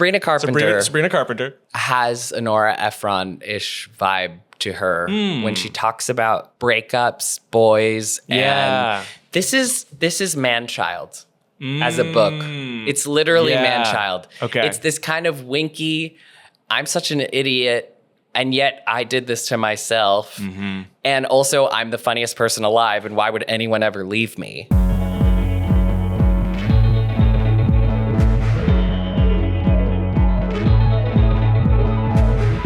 Sabrina Carpenter. Sabrina Carpenter has a Nora Ephron-ish vibe to her when she talks about breakups, boys, and this is Man-Child as a book. It's literally Man-Child. Okay. It's this kind of winky, I'm such an idiot, and yet I did this to myself. And also, I'm the funniest person alive, and why would anyone ever leave me?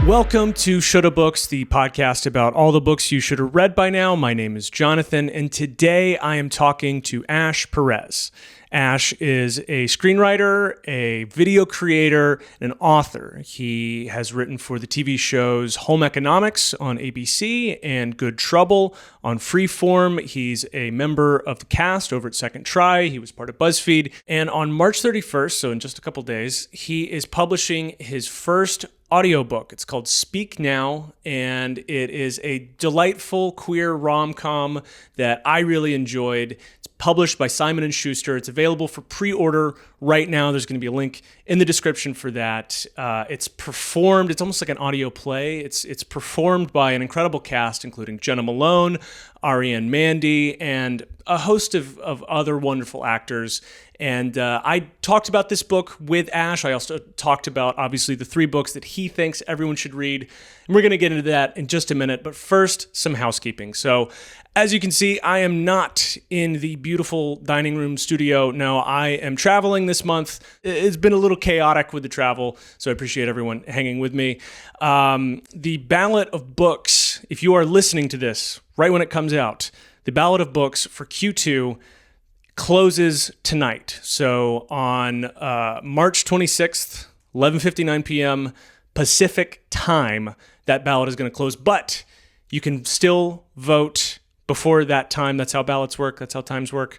Welcome to Shoulda Books, the podcast about all the books you should have read by now. My name is Jonathan, and today I am talking to Ash Perez. Ash is a screenwriter, a video creator, and an author. He has written for the TV shows Home Economics on ABC and Good Trouble on Freeform. He's a member of the cast over at Second Try. He was part of BuzzFeed. And on March 31st, so in just a couple days, he is publishing his first audiobook. It's called Speak Now, and it is a delightful queer rom-com that I really enjoyed. It's published by Simon & Schuster. It's available for pre-order right now. There's going to be a link in the description for that. It's performed, it's almost like an audio play. It's performed by an incredible cast, including Jenna Malone, Ariane Mandy, and a host of other wonderful actors. And I talked about this book with Ash. I also talked about, obviously, the 3 books that he thinks everyone should read. And we're going to get into that in just a minute. But first, some housekeeping. So, as you can see, I am not in the beautiful dining room studio. No, I am traveling this month. It's been a little chaotic with the travel, so I appreciate everyone hanging with me. The ballot of books, if you are listening to this right when it comes out, the ballot of books for Q2 closes tonight. So on March 26th, 11:59 p.m. Pacific time, that ballot is going to close. But you can still vote before that time. That's how ballots work. That's how times work.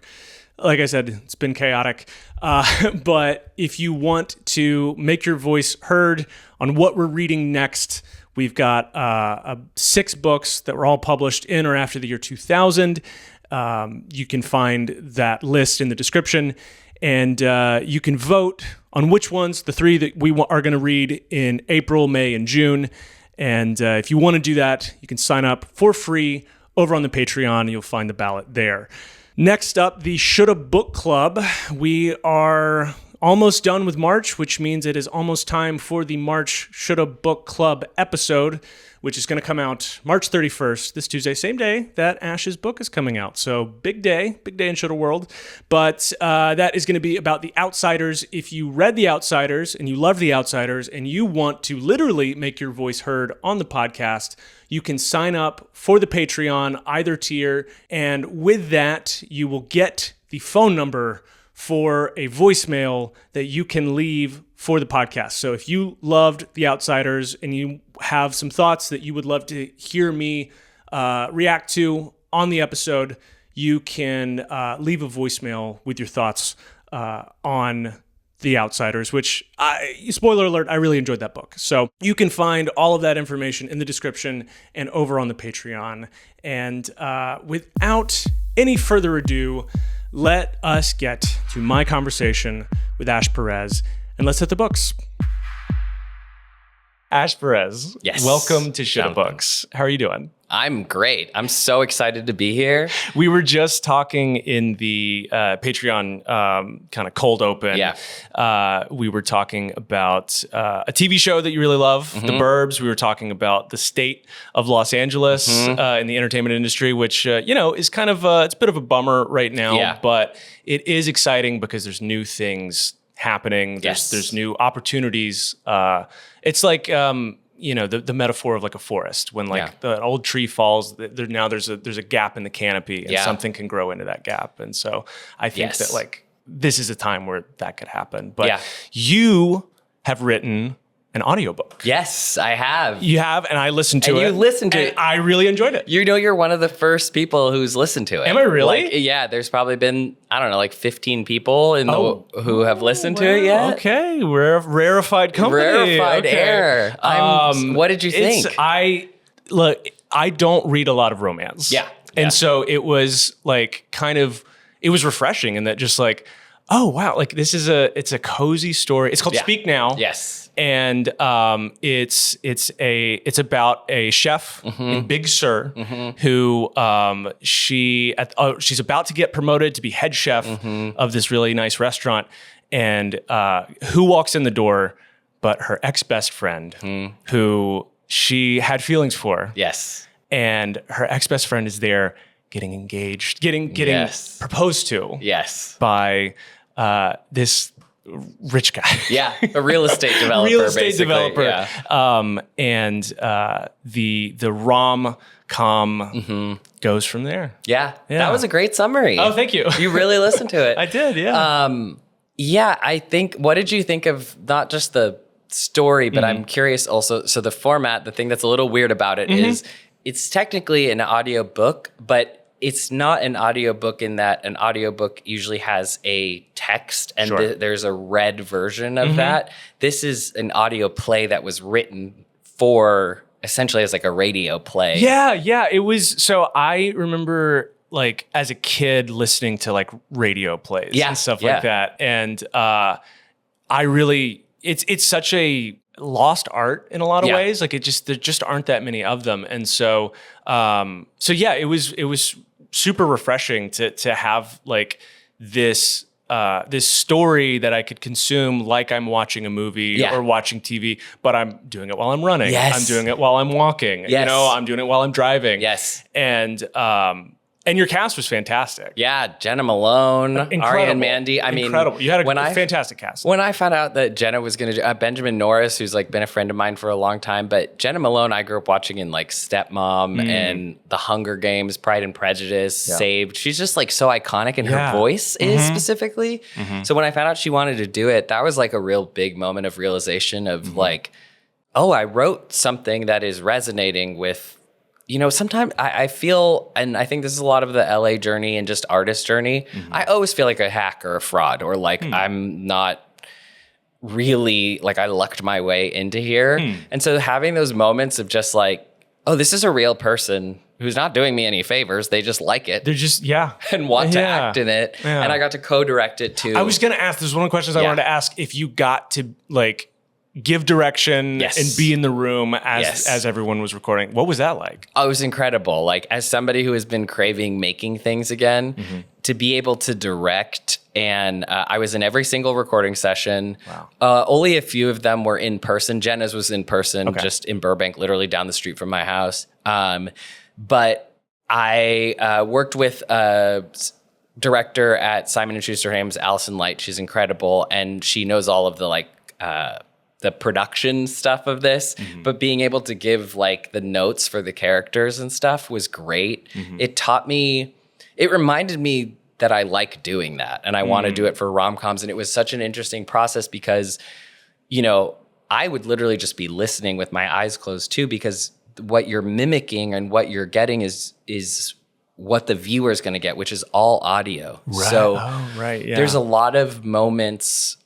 Like I said, it's been chaotic. But if you want to make your voice heard on what we're reading next, we've got 6 books that were all published in or after the year 2000. You can find that list in the description, and you can vote on which ones, the 3 that we are going to read in April, May, and June. And if you want to do that, you can sign up for free over on the Patreon. You'll find the ballot there. Next up, the Shoulda Book Club. We are almost done with March, which means it is almost time for the March Shoulda Book Club episode, which is going to come out March 31st, this Tuesday, same day that Ash's book is coming out. So big day in Shoulda World. But that is going to be about The Outsiders. If you read The Outsiders and you love The Outsiders and you want to literally make your voice heard on the podcast, you can sign up for the Patreon, either tier. And with that, you will get the phone number for a voicemail that you can leave for the podcast. So if you loved The Outsiders and you have some thoughts that you would love to hear me react to on the episode, you can leave a voicemail with your thoughts on The Outsiders, which, spoiler alert, I really enjoyed that book. So you can find all of that information in the description and over on the Patreon. And without any further ado, let us get to my conversation with Ash Perez, and let's hit the books. Ash Perez, yes. Welcome to Shoulda Books. How are you doing? I'm great. I'm so excited to be here. We were just talking in the Patreon kind of cold open. Yeah. We were talking about a TV show that you really love, The Burbs. We were talking about the state of Los Angeles in the entertainment industry, which, is kind of, it's a bit of a bummer right now, but it is exciting because there's new things happening. There's new opportunities. It's like, the metaphor of like a forest when an old tree falls, there's a gap in the canopy and something can grow into that gap. And so I think that like this is a time where that could happen. But you have written an audiobook. Yes, I have. You have, and I listened to it. And you listened to it. I really enjoyed it. You're one of the first people who's listened to it. Am I really? There's probably been, 15 people who have listened to it yet. Okay, we're a rarefied company. Rarefied air. What did you think? I don't read a lot of romance. Yeah. And so it was like it was refreshing in that just like, Oh wow! Like it's a cozy story. It's called Speak Now. Yes, and it's about a chef in Big Sur who she's about to get promoted to be head chef of this really nice restaurant, and who walks in the door but her ex-best friend who she had feelings for. Yes, and her ex-best friend is there getting engaged, getting proposed to. Yes, by this rich guy. Yeah, a real estate developer. Yeah. And the rom-com goes from there. Yeah, that was a great summary. Oh, thank you. You really listened to it. I did, yeah. Yeah, I think, what did you think of not just the story, but I'm curious also, so the format, the thing that's a little weird about it is it's technically an audiobook, but it's not an audiobook in that an audiobook usually has a text and there's a read version of that. This is an audio play that was written for essentially as like a radio play. Yeah. It was, so I remember like as a kid listening to like radio plays and stuff like that. And I really, it's such a lost art in a lot of ways. Like there just aren't that many of them. And so it was super refreshing to have like this story that I could consume like I'm watching a movie or watching TV, but I'm doing it while I'm running. Yes. I'm doing it while I'm walking. Yes. You know, I'm doing it while I'm driving. Yes. And your cast was fantastic. Yeah, Jenna Malone, Ari and Mandy. I mean, incredible. You had a fantastic cast. When I found out that Jenna was going to do Benjamin Norris, who's like been a friend of mine for a long time, but Jenna Malone, I grew up watching in like Stepmom and The Hunger Games, Pride and Prejudice, Saved. She's just like so iconic, and her voice is specifically. So when I found out she wanted to do it, that was like a real big moment of realization of like, oh, I wrote something that is resonating with. You know, sometimes I feel, and I think this is a lot of the LA journey and just artist journey, I always feel like a hack or a fraud, or like I'm not really, like I lucked my way into here. And so having those moments of just like, oh, this is a real person who's not doing me any favors. They just like it. They're just, and want to act in it. Yeah. And I got to co-direct it too. I was going to ask, there's one of the questions I wanted to ask, if you got to like give direction and be in the room as everyone was recording. What was that like? Oh, it was incredible. Like as somebody who has been craving making things again, to be able to direct, and I was in every single recording session. Wow. Only a few of them were in person. Jenna's was in person, just in Burbank, literally down the street from my house. But I worked with a director at Simon & Schuster. Her name's Allison Light. She's incredible, and she knows all of the like the production stuff of this, but being able to give like the notes for the characters and stuff was great. It taught me, it reminded me that I like doing that and I want to do it for rom-coms. And it was such an interesting process because, you know, I would literally just be listening with my eyes closed too, because what you're mimicking and what you're getting is what the viewer is going to get, which is all audio. Right. So there's a lot of moments,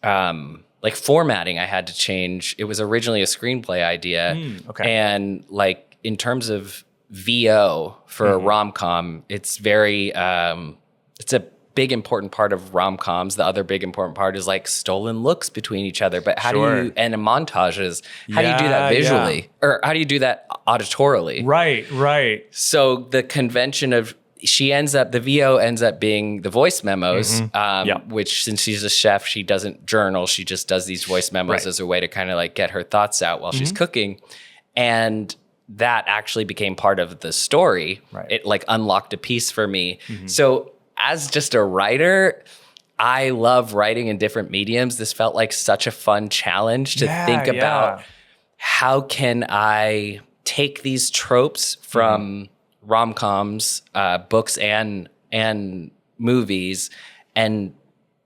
like formatting I had to change. It was originally a screenplay idea. And like in terms of VO for a rom-com, it's very, it's a big important part of rom-coms. The other big important part is like stolen looks between each other. But how do you, and in montages, how do you do that visually? Or how do you do that auditorily? Right. So the convention of, the VO ends up being the voice memos, which since she's a chef, she doesn't journal. She just does these voice memos as a way to kind of like get her thoughts out while she's cooking. And that actually became part of the story. It like unlocked a piece for me. So as just a writer, I love writing in different mediums. This felt like such a fun challenge to think about how can I take these tropes from rom-coms, books and movies, and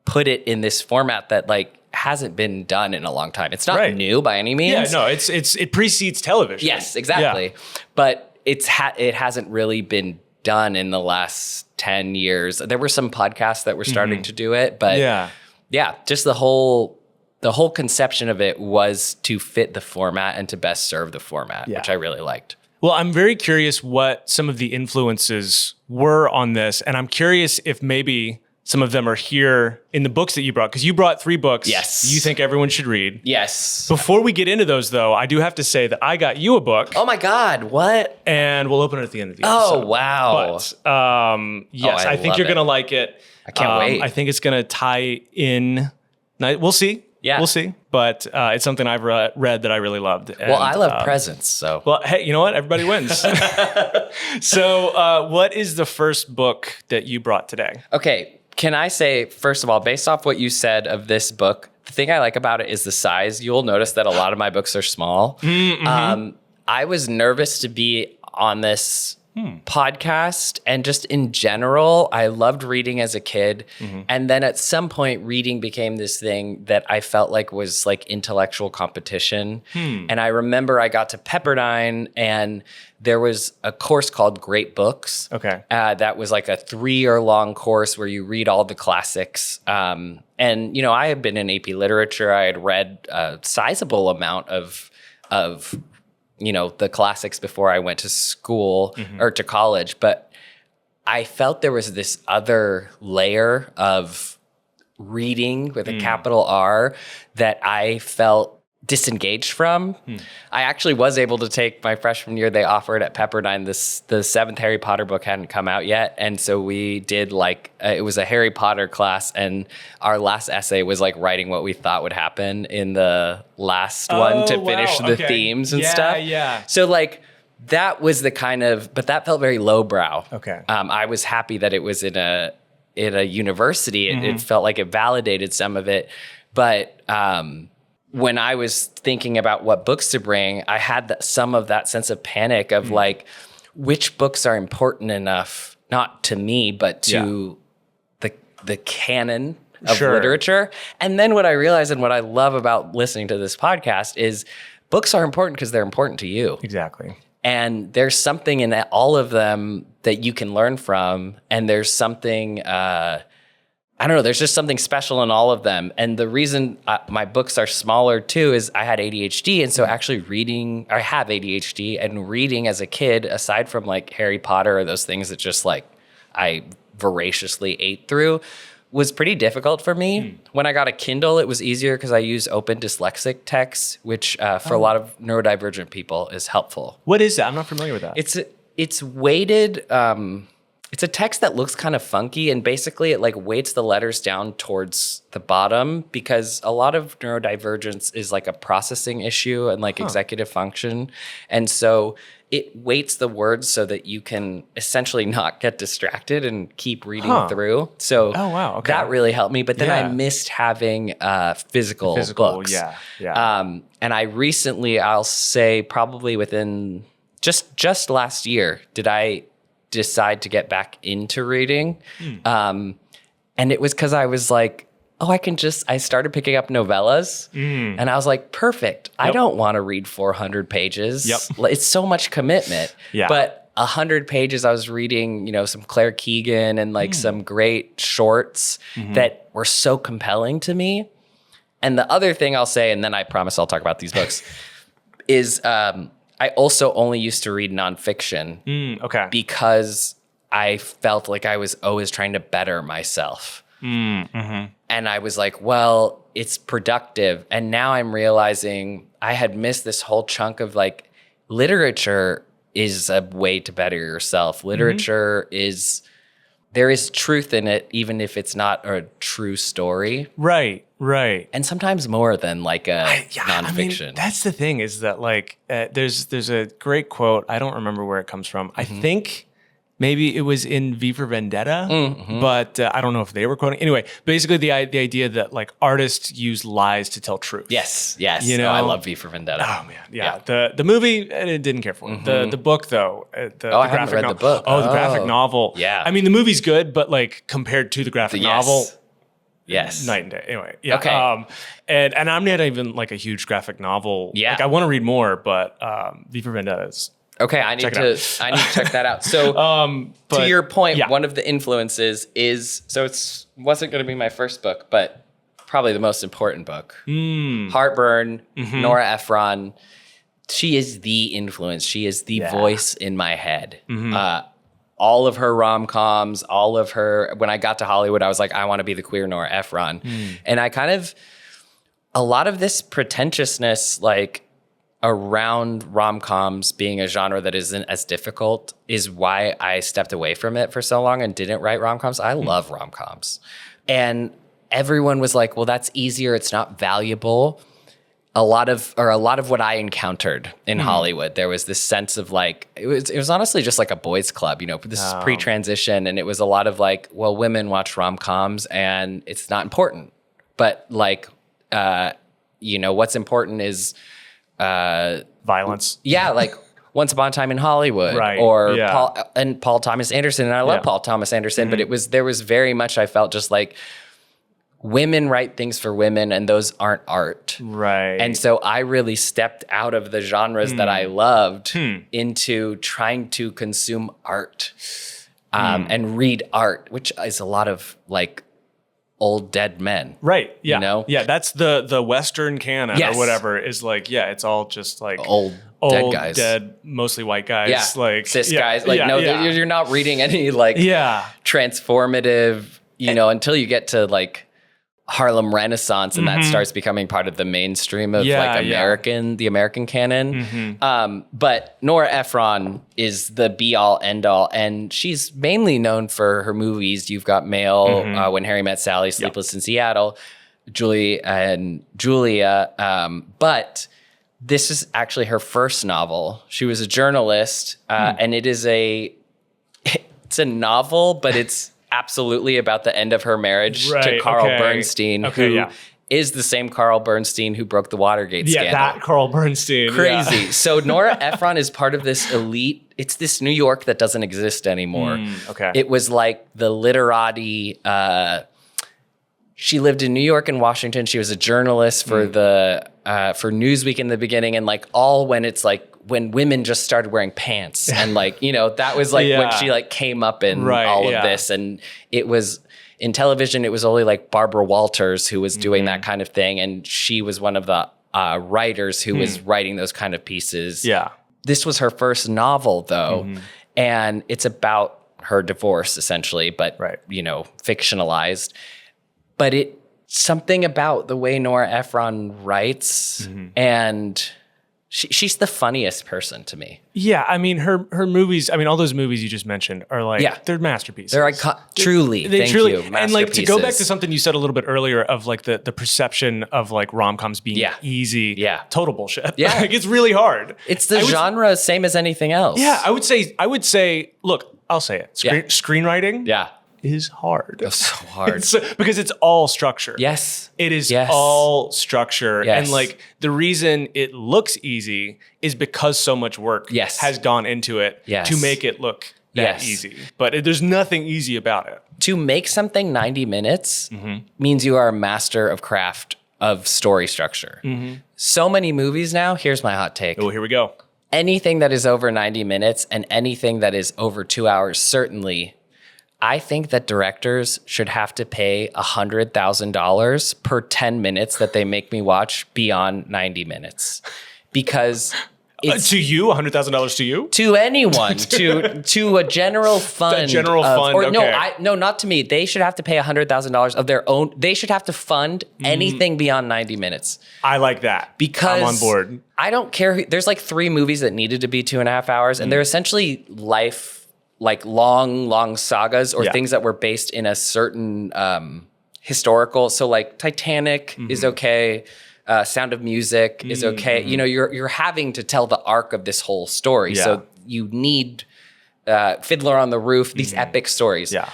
put it in this format that like hasn't been done in a long time. It's not new by any means. Yeah, no, it precedes television. Yes, exactly. But it hasn't really been done in the last 10 years. There were some podcasts that were starting to do it, but just the whole conception of it was to fit the format and to best serve the format, which I really liked. Well, I'm very curious what some of the influences were on this. And I'm curious if maybe Some of them are here in the books that you brought, because you brought 3 books. Yes. You think everyone should read. Yes. Before we get into those, though, I do have to say that I got you a book. Oh my God, what? And we'll open it at the end of the episode. Oh, wow. But yes, I think you're going to like it. I can't wait. I think it's going to tie in. We'll see. Yeah. We'll see. But it's something I've read that I really loved. And, Well, I love presents, so. Well, hey, you know what? Everybody wins. So what is the first book that you brought today? Okay, can I say, first of all, based off what you said of this book, the thing I like about it is the size. You'll notice that a lot of my books are small. Mm-hmm. I was nervous to be on this podcast, and just in general, I loved reading as a kid. Mm-hmm. And then at some point, reading became this thing that I felt like was like intellectual competition. And I remember I got to Pepperdine, and there was a course called Great Books. Okay. That was like a 3-year-long course where you read all the classics. And, you know, I had been in AP Literature. I had read a sizable amount of you know, the classics before I went to school or to college. But I felt there was this other layer of reading with a capital R that I felt disengaged from. I actually was able to take my freshman year. They offered at Pepperdine, the 7th Harry Potter book hadn't come out yet. And so we did like, it was a Harry Potter class, and our last essay was like writing what we thought would happen in the last one to finish the themes and stuff. Yeah. So like, that was the kind of, but that felt very lowbrow. Okay. I was happy that it was in a university. It felt like it validated some of it. But, when I was thinking about what books to bring, I had some of that sense of panic of like, which books are important enough, not to me, but to the canon of literature. And then what I realized, and what I love about listening to this podcast, is books are important because they're important to you. Exactly. And there's something in all of them that you can learn from. And there's something, I don't know, there's just something special in all of them. And the reason my books are smaller too is I had ADHD. And so actually reading, I have ADHD, and reading as a kid, aside from like Harry Potter or those things that just like I voraciously ate through, was pretty difficult for me. When I got a Kindle, it was easier because I use open dyslexic text, which for a lot of neurodivergent people is helpful. What is that? I'm not familiar with that. It's weighted. It's a text that looks kind of funky, and basically it like weights the letters down towards the bottom, because a lot of neurodivergence is like a processing issue and like executive function. And so it weights the words so that you can essentially not get distracted and keep reading through. So that really helped me. But then I missed having physical books. Yeah. And I recently, I'll say probably within just last year, did I decide to get back into reading. And it was because I was like, I started picking up novellas, and I was like, perfect. I don't want to read 400 pages. It's so much commitment. But 100 pages, I was reading, you know, some Claire Keegan and like some great shorts that were so compelling to me. And the other thing I'll say, and then I promise I'll talk about these books, is I also only used to read nonfiction because I felt like I was always trying to better myself. And I was like, well, it's productive. And now I'm realizing I had missed this whole chunk of like, literature is a way to better yourself. Literature there is truth in it, even if it's not a true story. Right. And sometimes more than like a nonfiction. I mean, that's the thing, is that like there's a great quote. I don't remember where it comes from. I think maybe it was in V for Vendetta, but I don't know if they were quoting. Anyway, basically the idea that like artists use lies to tell truth. Yes. You know, I love V for Vendetta. Oh man, yeah. The movie, I didn't care for it. The book though, I haven't read the book. The graphic novel. Yeah. I mean, the movie's good, but like compared to the graphic novel. Yes. Night and day. Anyway. Yeah. Okay. And I'm not even like a huge graphic novel. Yeah. Like I want to read more, but V for Vendetta is. Okay, I need to check that out. So to your point, one of the influences is, so it wasn't going to be my first book, but probably the most important book. Heartburn, Nora Ephron. She is the influence. She is the voice in my head. all of her rom-coms, all of her, when I got to Hollywood, I was like, I want to be the queer Nora Ephron. And I kind of, a lot of this pretentiousness, like around rom-coms being a genre that isn't as difficult is why I stepped away from it for so long and didn't write rom-coms. I love rom-coms. And everyone was like, well, that's easier. It's not valuable. A lot of what I encountered in Hollywood, there was this sense of like, it was honestly just like a boys club, you know, this is pre-transition. And it was a lot of like, well, women watch rom-coms and it's not important. But like, you know, what's important is violence. Yeah. Like Once Upon a Time in Hollywood, right. Or Paul Thomas Anderson. And I love Paul Thomas Anderson, but there was very much, I felt just like, women write things for women and those aren't art. Right. And so I really stepped out of the genres that I loved into trying to consume art and read art, which is a lot of like old dead men. Right. Yeah. You know? Yeah. That's the Western canon or whatever is like, it's all just like old dead guys. Dead, mostly white guys. Yeah. Like cis guys. Like, you're not reading any like transformative, you know, until you get to like Harlem Renaissance and that starts becoming part of the mainstream of the American canon. But Nora Ephron is the be all end all. And she's mainly known for her movies. You've got Mail, When Harry Met Sally, Sleepless in Seattle, Julia. But this is actually her first novel. She was a journalist and it's a novel, but it's absolutely about the end of her marriage to Carl Bernstein, who is the same Carl Bernstein who broke the Watergate scandal. Yeah, that Carl Bernstein. Crazy. Yeah. So Nora Ephron is part of this elite. It's this New York that doesn't exist anymore. It was like the literati. She lived in New York and Washington. She was a journalist for for Newsweek in the beginning, and like all when it's like when women just started wearing pants and like, you know, that was like when she like came up in all of this. And it was in television, it was only like Barbara Walters who was doing that kind of thing. And she was one of the writers who was writing those kind of pieces. Yeah. This was her first novel though. And it's about her divorce essentially, but you know, fictionalized. But something about the way Nora Ephron writes and she's the funniest person to me. Yeah, I mean, her movies, I mean, all those movies you just mentioned are like, they're masterpieces. They're truly, thank you, and like to go back to something you said a little bit earlier of like the perception of like rom-coms being easy. Yeah. Total bullshit. Yeah. Like it's really hard. It's the genre, same as anything else. Yeah, I would say, look, I'll say it. Screenwriting. Yeah. Is hard. It's so hard. Because it's all structure. Yes. It is all structure. Yes. And like the reason it looks easy is because so much work has gone into it to make it look that easy. But there's nothing easy about it. To make something 90 minutes means you are a master of craft of story structure. So many movies now, here's my hot take. Oh, here we go. Anything that is over 90 minutes and anything that is over 2 hours, certainly, I think that directors should have to pay $100,000 per 10 minutes that they make me watch beyond 90 minutes. Because to you, $100,000 to you? To anyone, to a general fund. A general fund, or okay. No, not to me. They should have to pay $100,000 of their own. They should have to fund anything beyond 90 minutes. I like that. Because I'm on board. I don't care. There's like 3 movies that needed to be 2.5 hours, and they're essentially like long sagas or things that were based in a certain historical. So like Titanic is okay. Sound of Music is okay. You know, you're having to tell the arc of this whole story. So you need Fiddler on the Roof, these epic stories. Yeah.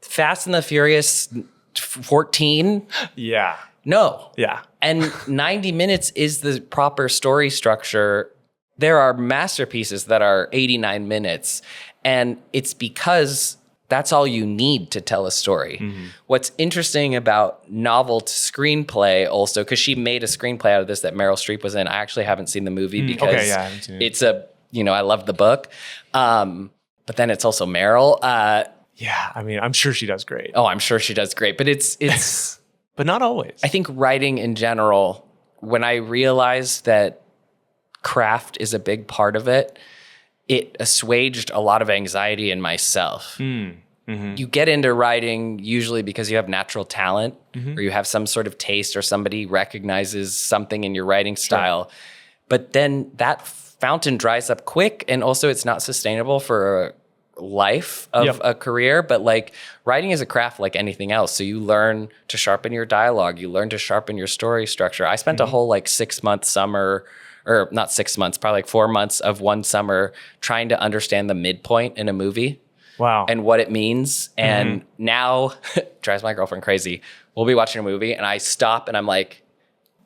Fast and the Furious 14. Yeah. No. Yeah. And 90 minutes is the proper story structure. There are masterpieces that are 89 minutes. And it's because that's all you need to tell a story. What's interesting about novel to screenplay also, because she made a screenplay out of this that Meryl Streep was in. I actually haven't seen the movie because I haven't seen it. It's I love the book. But then it's also Meryl. Yeah, I mean, I'm sure she does great. Oh, I'm sure she does great. But it's but not always. I think writing in general, when I realized that craft is a big part of it, it assuaged a lot of anxiety in myself. You get into writing usually because you have natural talent or you have some sort of taste or somebody recognizes something in your writing style. But then that fountain dries up quick, and also it's not sustainable for a life of a career. But like writing is a craft like anything else. So you learn to sharpen your dialogue. You learn to sharpen your story structure. I spent a whole like 6-month summer, or not 6 months, probably like 4 months of one summer trying to understand the midpoint in a movie. Wow. And what it means. And now drives my girlfriend crazy. We'll be watching a movie and I stop and I'm like,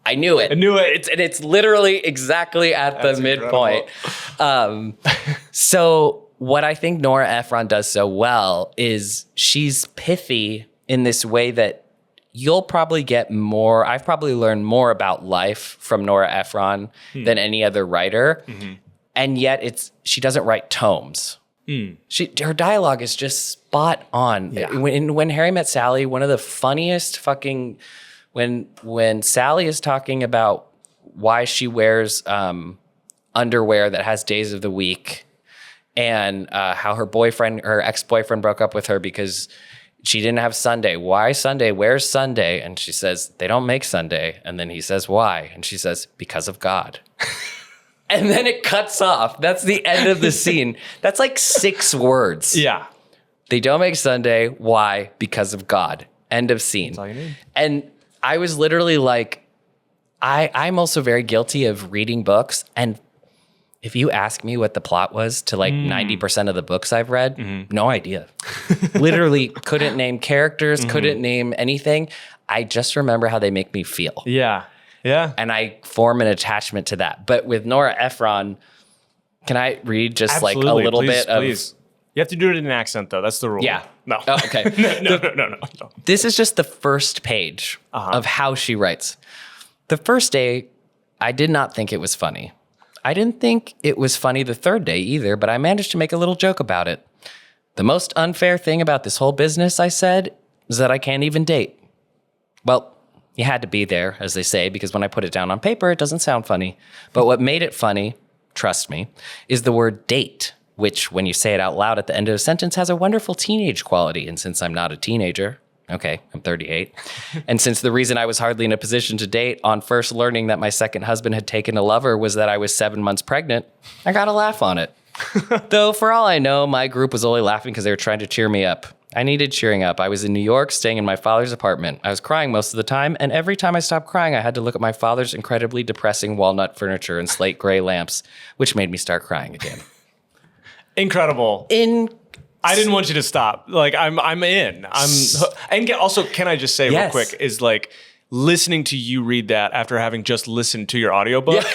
I knew it. It's literally exactly at the midpoint. So what I think Nora Ephron does so well is she's pithy in this way that you'll probably get more. I've probably learned more about life from Nora Ephron than any other writer. And yet she doesn't write tomes. Her dialogue is just spot on. Yeah. When Harry Met Sally, one of the funniest fucking when Sally is talking about why she wears underwear that has days of the week, and how her ex-boyfriend broke up with her because she didn't have Sunday. Why Sunday? Where's Sunday? And she says, they don't make Sunday. And then he says, why? And she says, because of God. And then it cuts off. That's the end of the scene. That's like 6 words. Yeah. They don't make Sunday. Why? Because of God. End of scene. That's all you need. And I was literally like, I'm also very guilty of reading books. And if you ask me what the plot was to like 90% of the books I've read, no idea. Literally couldn't name characters, couldn't name anything. I just remember how they make me feel. Yeah. Yeah. And I form an attachment to that. But with Nora Ephron, can I read just like a little bit of... Please. You have to do it in an accent, though. That's the rule. Yeah. No. Oh, okay. No. This is just the first page of how she writes. The first day, I did not think it was funny. I didn't think it was funny the third day either, but I managed to make a little joke about it. The most unfair thing about this whole business, I said, is that I can't even date. Well, you had to be there, as they say, because when I put it down on paper, it doesn't sound funny. But what made it funny, trust me, is the word date, which when you say it out loud at the end of a sentence has a wonderful teenage quality. And since I'm not a teenager, okay, I'm 38. And since the reason I was hardly in a position to date on first learning that my second husband had taken a lover was that I was 7 months pregnant, I got a laugh on it. Though for all I know, my group was only laughing because they were trying to cheer me up. I needed cheering up. I was in New York, staying in my father's apartment. I was crying most of the time, and every time I stopped crying, I had to look at my father's incredibly depressing walnut furniture and slate gray lamps, which made me start crying again. Incredible. I didn't want you to stop. Like I'm in. Also, can I just say real quick is like listening to you read that after having just listened to your audiobook. Yeah.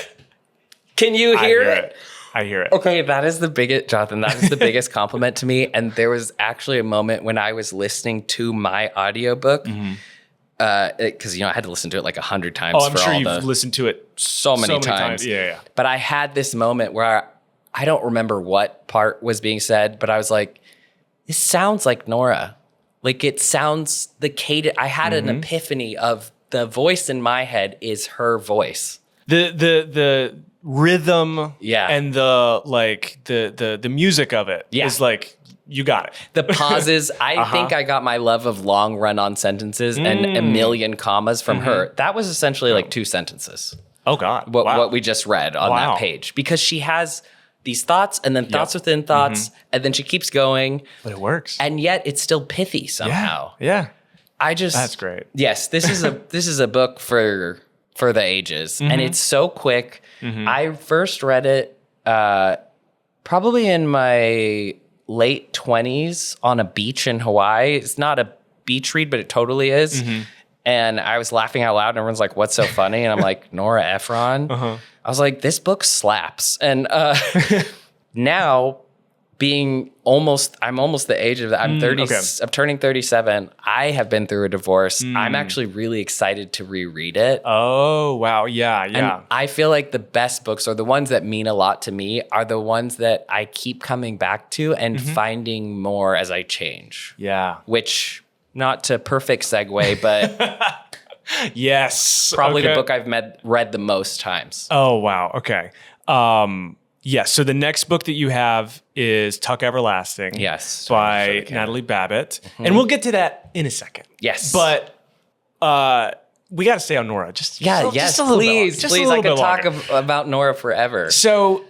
Can you hear it? I hear it. Okay, that is the biggest, Jonathan, that is the biggest compliment to me. And there was actually a moment when I was listening to my audiobook, because, I had to listen to it like 100 times. Oh, I'm sure you've listened to it so many times. Yeah. But I had this moment where I don't remember what part was being said, but I was like, this sounds like Nora. Like it sounds, the cadence, I had an epiphany of the voice in my head is her voice. The rhythm and the music of it is like, you got it. The pauses, I think I got my love of long run-on sentences and a million commas from her. That was essentially like 2 sentences. Oh, God. What we just read on that page. Because she has these thoughts and then thoughts within thoughts, and then she keeps going. But it works. And yet it's still pithy somehow. Yeah. That's great. Yes, this is a book for the ages. And it's so quick. I first read it probably in my late 20s on a beach in Hawaii. It's not a beach read, but it totally is. And I was laughing out loud and everyone's like, what's so funny? And I'm like, Nora Ephron. I was like, this book slaps. And now I'm almost the age of that. I'm 30. Okay. I'm turning 37. I have been through a divorce. I'm actually really excited to reread it. Oh, wow. Yeah. And I feel like the best books, or the ones that mean a lot to me, are the ones that I keep coming back to and finding more as I change. Yeah. Which, not to perfect segue, but yes, probably the book I've read the most times. Oh, wow. Okay. Yes. So the next book that you have is Tuck Everlasting. Yes. By Natalie Babbitt. Mm-hmm. And we'll get to that in a second. Yes. But we got to stay on Nora. Just please. I could talk about Nora forever. So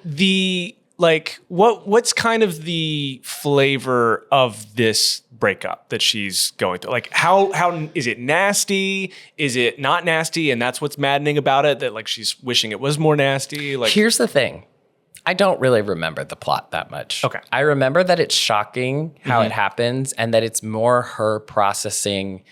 what's kind of the flavor of this breakup that she's going through? Like how is it nasty? Is it not nasty? And that's what's maddening about it, that like she's wishing it was more nasty. Like, here's the thing. I don't really remember the plot that much. Okay. I remember that it's shocking how it happens and that it's more her processing.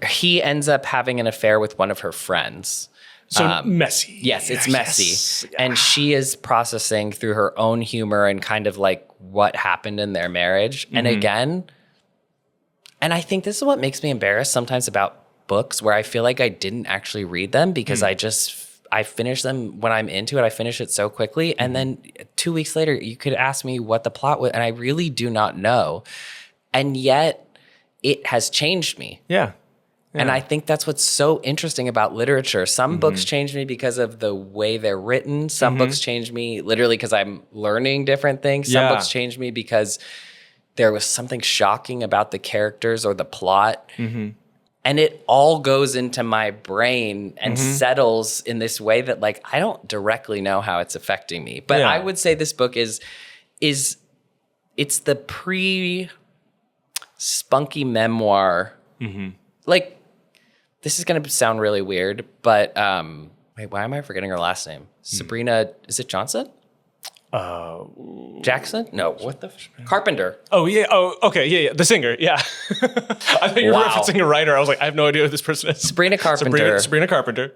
He ends up having an affair with one of her friends. So messy. Yes, it's messy. Yes. And she is processing through her own humor and kind of like what happened in their marriage. And again, and I think this is what makes me embarrassed sometimes about books where I feel like I didn't actually read them because I finish them when I'm into it. I finish it so quickly. And then 2 weeks later, you could ask me what the plot was. And I really do not know. And yet it has changed me. Yeah. And I think that's what's so interesting about literature. Some books change me because of the way they're written. Some books change me literally because I'm learning different things. Some books change me because there was something shocking about the characters or the plot. And it all goes into my brain and settles in this way that like I don't directly know how it's affecting me. But I would say this book is it's the spunky memoir. Like, this is going to sound really weird, but wait, why am I forgetting her last name? Sabrina, is it Johnson? Jackson? No, what the? Carpenter. Oh, yeah. Oh, okay. Yeah. The singer. Yeah. I thought you were referencing a writer. I was like, I have no idea who this person is. Sabrina Carpenter. Sabrina Carpenter.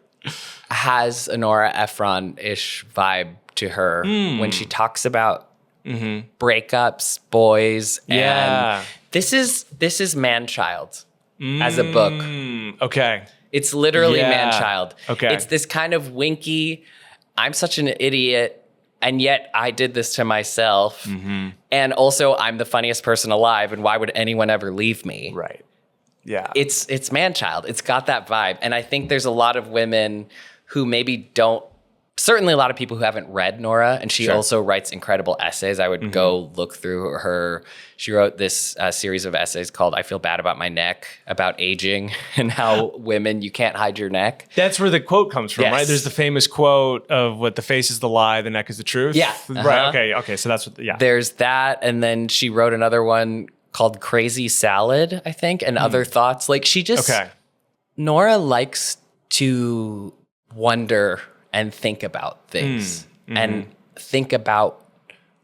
Has a Nora Ephron-ish vibe to her when she talks about breakups, boys. And this is man-child. As a book. Okay. It's literally man-child. Okay. It's this kind of winky, I'm such an idiot, and yet I did this to myself. And also, I'm the funniest person alive, and why would anyone ever leave me? Right. Yeah. It's man-child. It's got that vibe. And I think there's a lot of women who maybe don't, certainly a lot of people who haven't read Nora, and she also writes incredible essays. I would go look through her. She wrote this series of essays called I Feel Bad About My Neck, about aging and how women, you can't hide your neck. That's where the quote comes from, right? There's the famous quote of what the face is the lie, the neck is the truth. Yeah. Right. Okay. So that's what, There's that. And then she wrote another one called Crazy Salad, I think, and other thoughts. Like she just, Nora likes to wonder and think about things and think about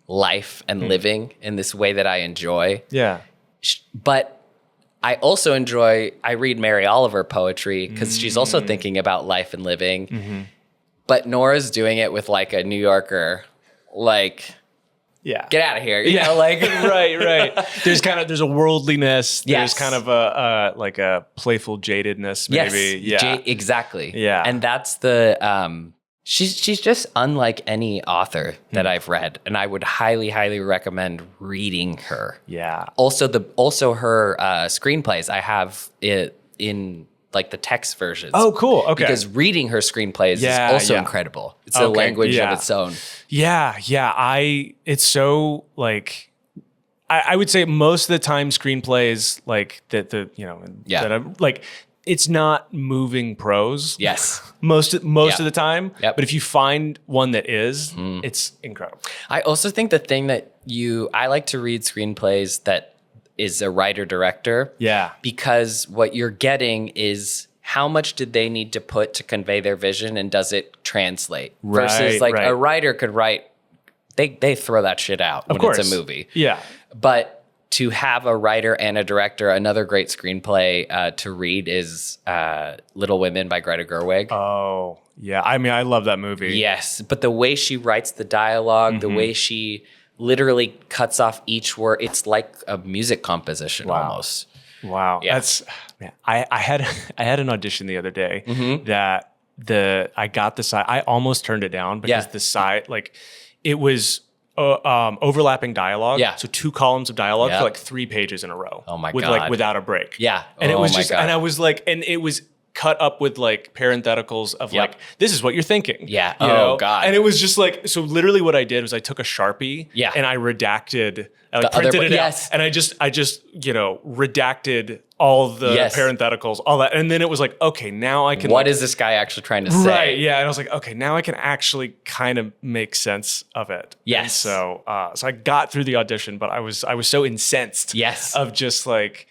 life and living in this way that I enjoy. Yeah. But I also I read Mary Oliver poetry because she's also thinking about life and living. But Nora's doing it with like a New Yorker, like, get out of here. You know, like right. There's a worldliness. There's kind of a like a playful jadedness, maybe. Yes. Exactly. Yeah. And that's the she's just unlike any author that I've read, and I would highly, highly recommend reading her. Yeah. Also her screenplays, I have it in like the text versions. Oh, cool. Okay. Because reading her screenplays is also incredible. It's a language of its own. Yeah. It's so like, I would say most of the time screenplays like that that I'm like, it's not moving prose. Yes. Most of the time. Yep. But if you find one that is, it's incredible. I also think the thing that I like to read screenplays that is a writer-director. Yeah. Because what you're getting is how much did they need to put to convey their vision and does it translate? Versus a writer could write, they throw that shit out when it's a movie. Yeah. But to have a writer and a director, another great screenplay to read is Little Women by Greta Gerwig. Oh, yeah. I mean, I love that movie. Yes. But the way she writes the dialogue, the way she literally cuts off each word, it's like a music composition almost. Wow. Yeah. I had an audition the other day that I got the side. I almost turned it down because the side, like, it was overlapping dialogue. Yeah. So 2 columns of dialogue for like 3 pages in a row. Oh my God. Like without a break. Yeah. And it was just, and I was like, and it was cut up with like parentheticals of like, this is what you're thinking. Yeah. You know? God. And it was just like, so literally what I did was I took a Sharpie and I redacted, I printed it out. And I just, redacted all the parentheticals, all that. And then it was like, okay, now I can. What is this guy actually trying to say? Right. Yeah. And I was like, okay, now I can actually kind of make sense of it. Yes. And so I got through the audition, but I was so incensed. Yes. Of just like,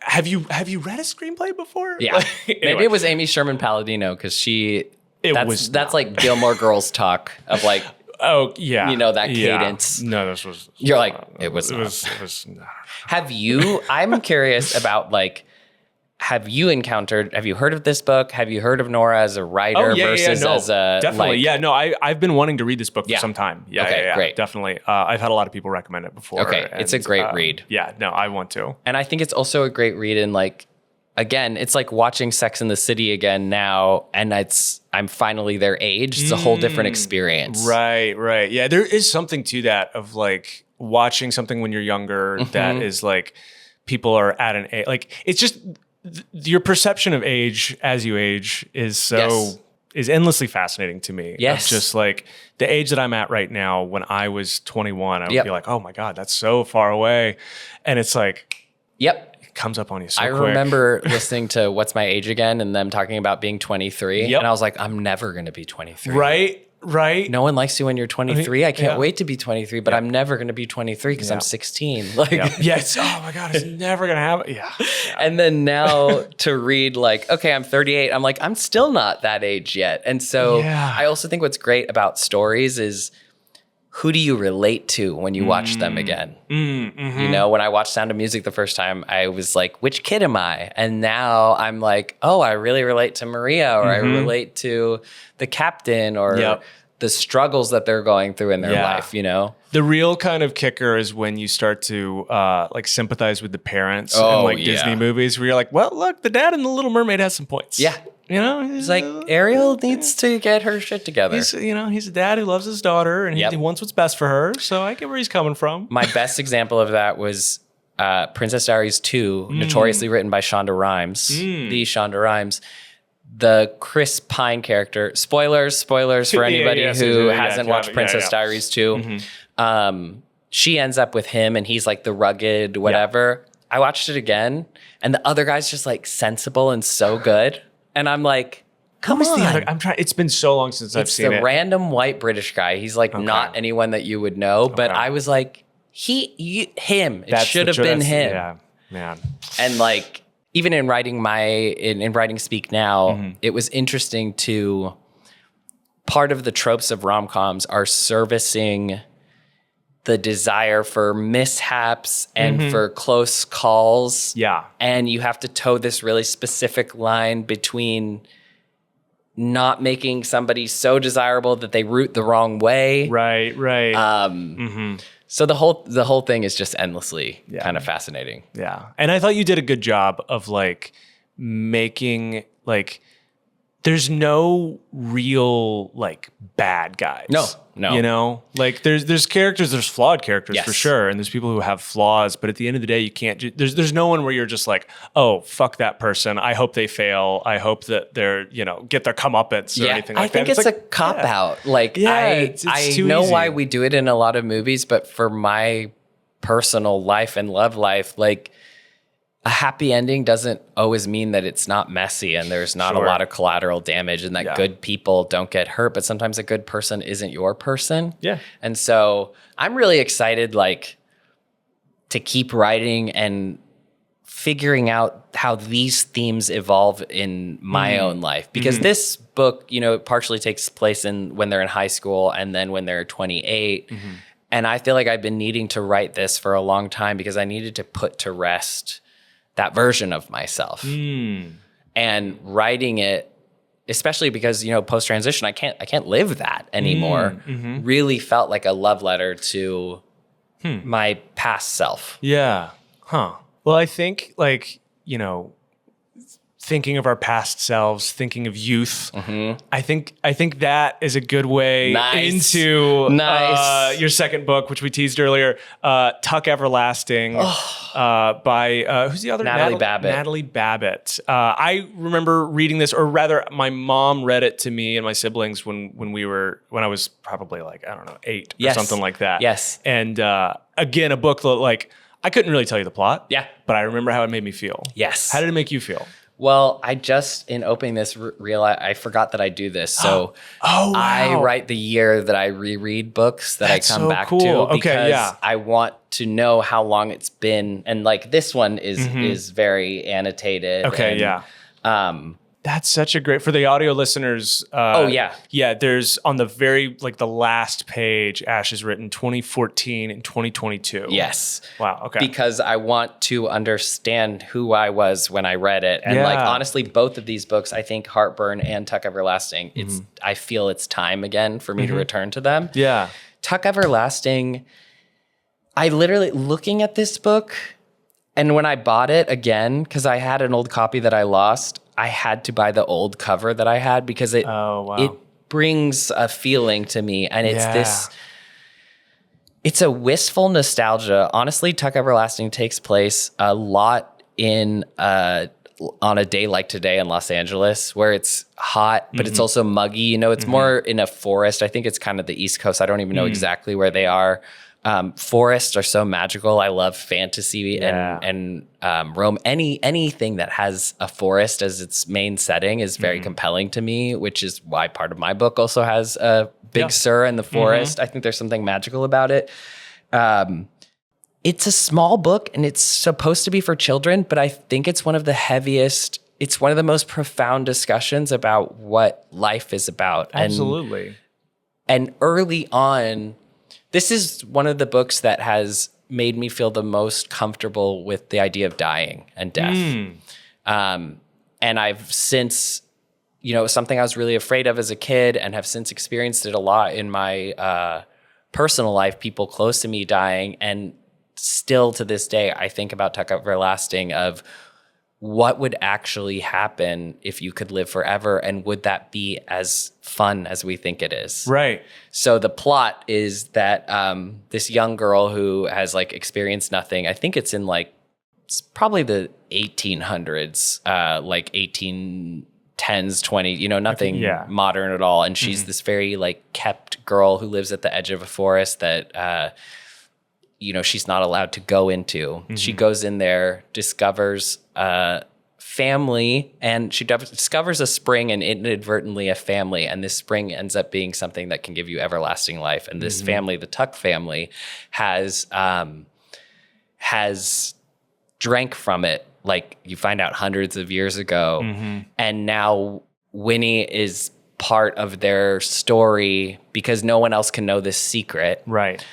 have you read a screenplay before? Yeah. Like, anyway. Maybe it was Amy Sherman Palladino because that's like Gilmore Girls talk of like, oh yeah, you know, that cadence. No, this was. You're like, it was not. Have you? I'm curious about like. Have you heard of this book? Have you heard of Nora as a writer versus as a... Definitely, I've been wanting to read this book for some time. Yeah, great. Definitely. I've had a lot of people recommend it before. Okay, it's a great read. Yeah, no, I want to. And I think it's also a great read in like, again, it's like watching Sex and the City again now, and I'm finally their age. It's a whole different experience. Right. Yeah, there is something to that of like watching something when you're younger that is like, people are at an age, like it's just... Your perception of age as you age is is endlessly fascinating to me. Yes. Of just like the age that I'm at right now, when I was 21, I would be like, oh my God, that's so far away. And it's like, it comes up on you so quick. I remember listening to What's My Age Again and them talking about being 23. And I was like, I'm never going to be 23. Right. No one likes you when you're 23. I can't wait to be 23, but I'm never going to be 23 because I'm 16. Like, yes. Oh my God, it's never going to happen. Yeah. And then now to read like, okay, I'm 38. I'm like, I'm still not that age yet. And so I also think what's great about stories is who do you relate to when you watch them again? You know, when I watched Sound of Music the first time, I was like, which kid am I? And now I'm like, oh, I really relate to Maria, or I relate to the captain, or the struggles that they're going through in their life, you know? The real kind of kicker is when you start to like sympathize with the parents in like Disney movies, where you're like, well, look, the dad in The Little Mermaid has some points. Yeah. You know, he's like, Ariel needs to get her shit together. He's a dad who loves his daughter, and he wants what's best for her. So I get where he's coming from. My best example of that was Princess Diaries 2, notoriously written by Shonda Rhimes, the Shonda Rhimes. The Chris Pine character, spoilers for anybody who hasn't watched Princess Diaries 2. She ends up with him, and he's like the rugged whatever. I watched it again, and the other guy's just like sensible and so good. And I'm like, come on. I'm trying. It's been so long since I've seen it. It's the random white British guy. He's like not anyone that you would know, but I was like, him. It should have been him. Yeah, man. And like, even in writing in writing Speak Now, it was interesting to, part of the tropes of rom-coms are servicing the desire for mishaps and for close calls. Yeah. And you have to toe this really specific line between not making somebody so desirable that they root the wrong way. Right. So the whole thing is just endlessly kind of fascinating. Yeah. And I thought you did a good job of like making like, there's no real like bad guys. No. You know, like there's characters, there's flawed characters for sure, and there's people who have flaws. But at the end of the day, you can't. There's no one where you're just like, oh, fuck that person. I hope they fail. I hope that they're get their comeuppance or anything like that. I think it's like, a cop out. Like I know easy. Why we do it in a lot of movies, but for my personal life and love life, like, a happy ending doesn't always mean that it's not messy and there's not a lot of collateral damage and that good people don't get hurt, but sometimes a good person isn't your person. Yeah. And so I'm really excited, like, to keep writing and figuring out how these themes evolve in my own life. Because this book, it partially takes place when they're in high school and then when they're 28. And I feel like I've been needing to write this for a long time because I needed to put to rest that version of myself. And writing it, especially because, post-transition, I can't live that anymore, really felt like a love letter to my past self. Yeah. Huh. Well, I think like, thinking of our past selves, thinking of youth. I think that is a good way into your second book, which we teased earlier, Tuck Everlasting, by who's the other? Natalie Babbitt. Natalie Babbitt. I remember reading this, or rather, my mom read it to me and my siblings when I was probably like, I don't know, 8 or something like that. Yes. And again, a book that, like, I couldn't really tell you the plot. Yeah. But I remember how it made me feel. Yes. How did it make you feel? Well, I just, in opening this, realized I forgot that I do this. So wow. I write the year that I reread books that That's I come so back cool. to because Okay, yeah. I want to know how long it's been. And like this one is very annotated. Okay, and, yeah. That's such a great, for the audio listeners. Yeah, there's on the very, like the last page, Ash has written 2014 and 2022. Yes. Wow, okay. Because I want to understand who I was when I read it. And like, honestly, both of these books, I think Heartburn and Tuck Everlasting, I feel it's time again for me to return to them. Yeah. Tuck Everlasting, I literally, looking at this book, and when I bought it again, because I had an old copy that I lost, I had to buy the old cover that I had because it brings a feeling to me. And it's a wistful nostalgia. Honestly, Tuck Everlasting takes place a lot on a day like today in Los Angeles, where it's hot, but it's also muggy. You know, it's more in a forest. I think it's kind of the East Coast. I don't even know exactly where they are. Forests are so magical. I love fantasy and Rome. Anything that has a forest as its main setting is very compelling to me, which is why part of my book also has a Big Sur in the forest. I think there's something magical about it. It's a small book and it's supposed to be for children, but I think it's one of the heaviest. It's one of the most profound discussions about what life is about. Absolutely. And early on, this is one of the books that has made me feel the most comfortable with the idea of dying and death. And I've since, it was something I was really afraid of as a kid and have since experienced it a lot in my personal life, people close to me dying. And still to this day, I think about Tuck Everlasting of what would actually happen if you could live forever, and would that be as fun as we think it is? Right. So the plot is that this young girl who has like experienced nothing, I think it's in like, it's probably the 1800s, like 1810s, 20, nothing modern at all. And she's this very like kept girl who lives at the edge of a forest that, she's not allowed to go into. She goes in there, discovers family, and she discovers a spring and inadvertently a family. And this spring ends up being something that can give you everlasting life. And this family, the Tuck family, has drank from it, like you find out hundreds of years ago. And now Winnie is part of their story because no one else can know this secret. Right.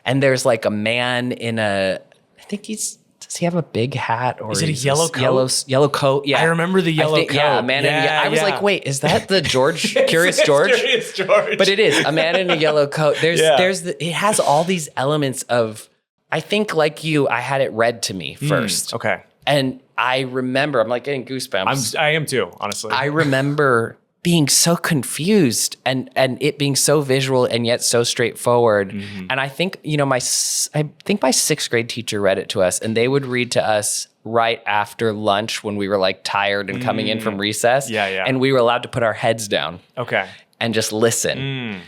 And there's like a man in I think does he have a big hat, or is it a yellow coat? Yellow coat. Yeah. I remember the yellow coat. Yeah, a man I was like, wait, is that the Curious George? Curious George. But it is a man in a yellow coat. It has all these elements of, I think like you, I had it read to me first. Okay. And I remember, I'm like getting goosebumps. I am too, honestly. I remember being so confused and it being so visual and yet so straightforward. And I think, my 6th grade teacher read it to us, and they would read to us right after lunch when we were like tired and coming in from recess. Yeah. And we were allowed to put our heads down. Okay. And just listen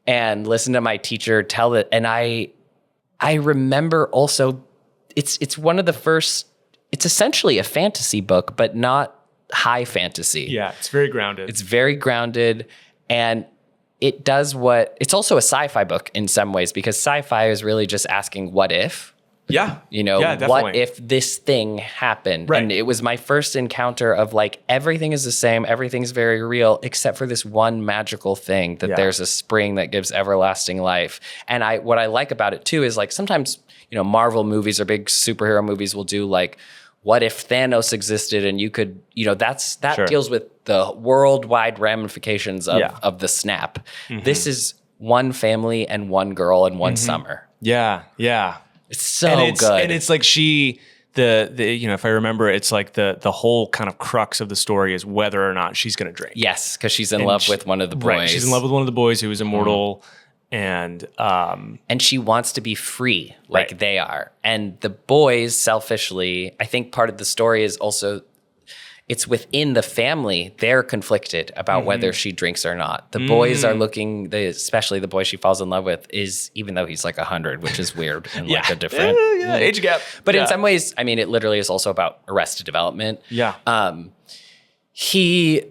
and listen to my teacher tell it. And I remember also it's one of the first, it's essentially a fantasy book, but not high fantasy. Yeah, it's very grounded. It's very grounded, and it does it's also a sci-fi book in some ways, because sci-fi is really just asking what if. Yeah. What if this thing happened? Right. And it was my first encounter of like, everything is the same, everything's very real, except for this one magical thing that there's a spring that gives everlasting life. And what I like about it too is like, sometimes, Marvel movies or big superhero movies will do like, what if Thanos existed and you could, that deals with the worldwide ramifications of the snap. This is one family and one girl and one summer. Yeah. It's so good. And it's like the if I remember, it's like the whole kind of crux of the story is whether or not she's going to drink. Yes, because she's in love with one of the boys. Right, she's in love with one of the boys who is immortal, and she wants to be free like they are. And the boys, selfishly, I think part of the story is also it's within the family. They're conflicted about whether she drinks or not. The boys are looking, especially the boy she falls in love with, is, even though he's like 100, which is weird and like a different age gap. But in some ways, I mean, it literally is also about Arrested Development. Yeah. He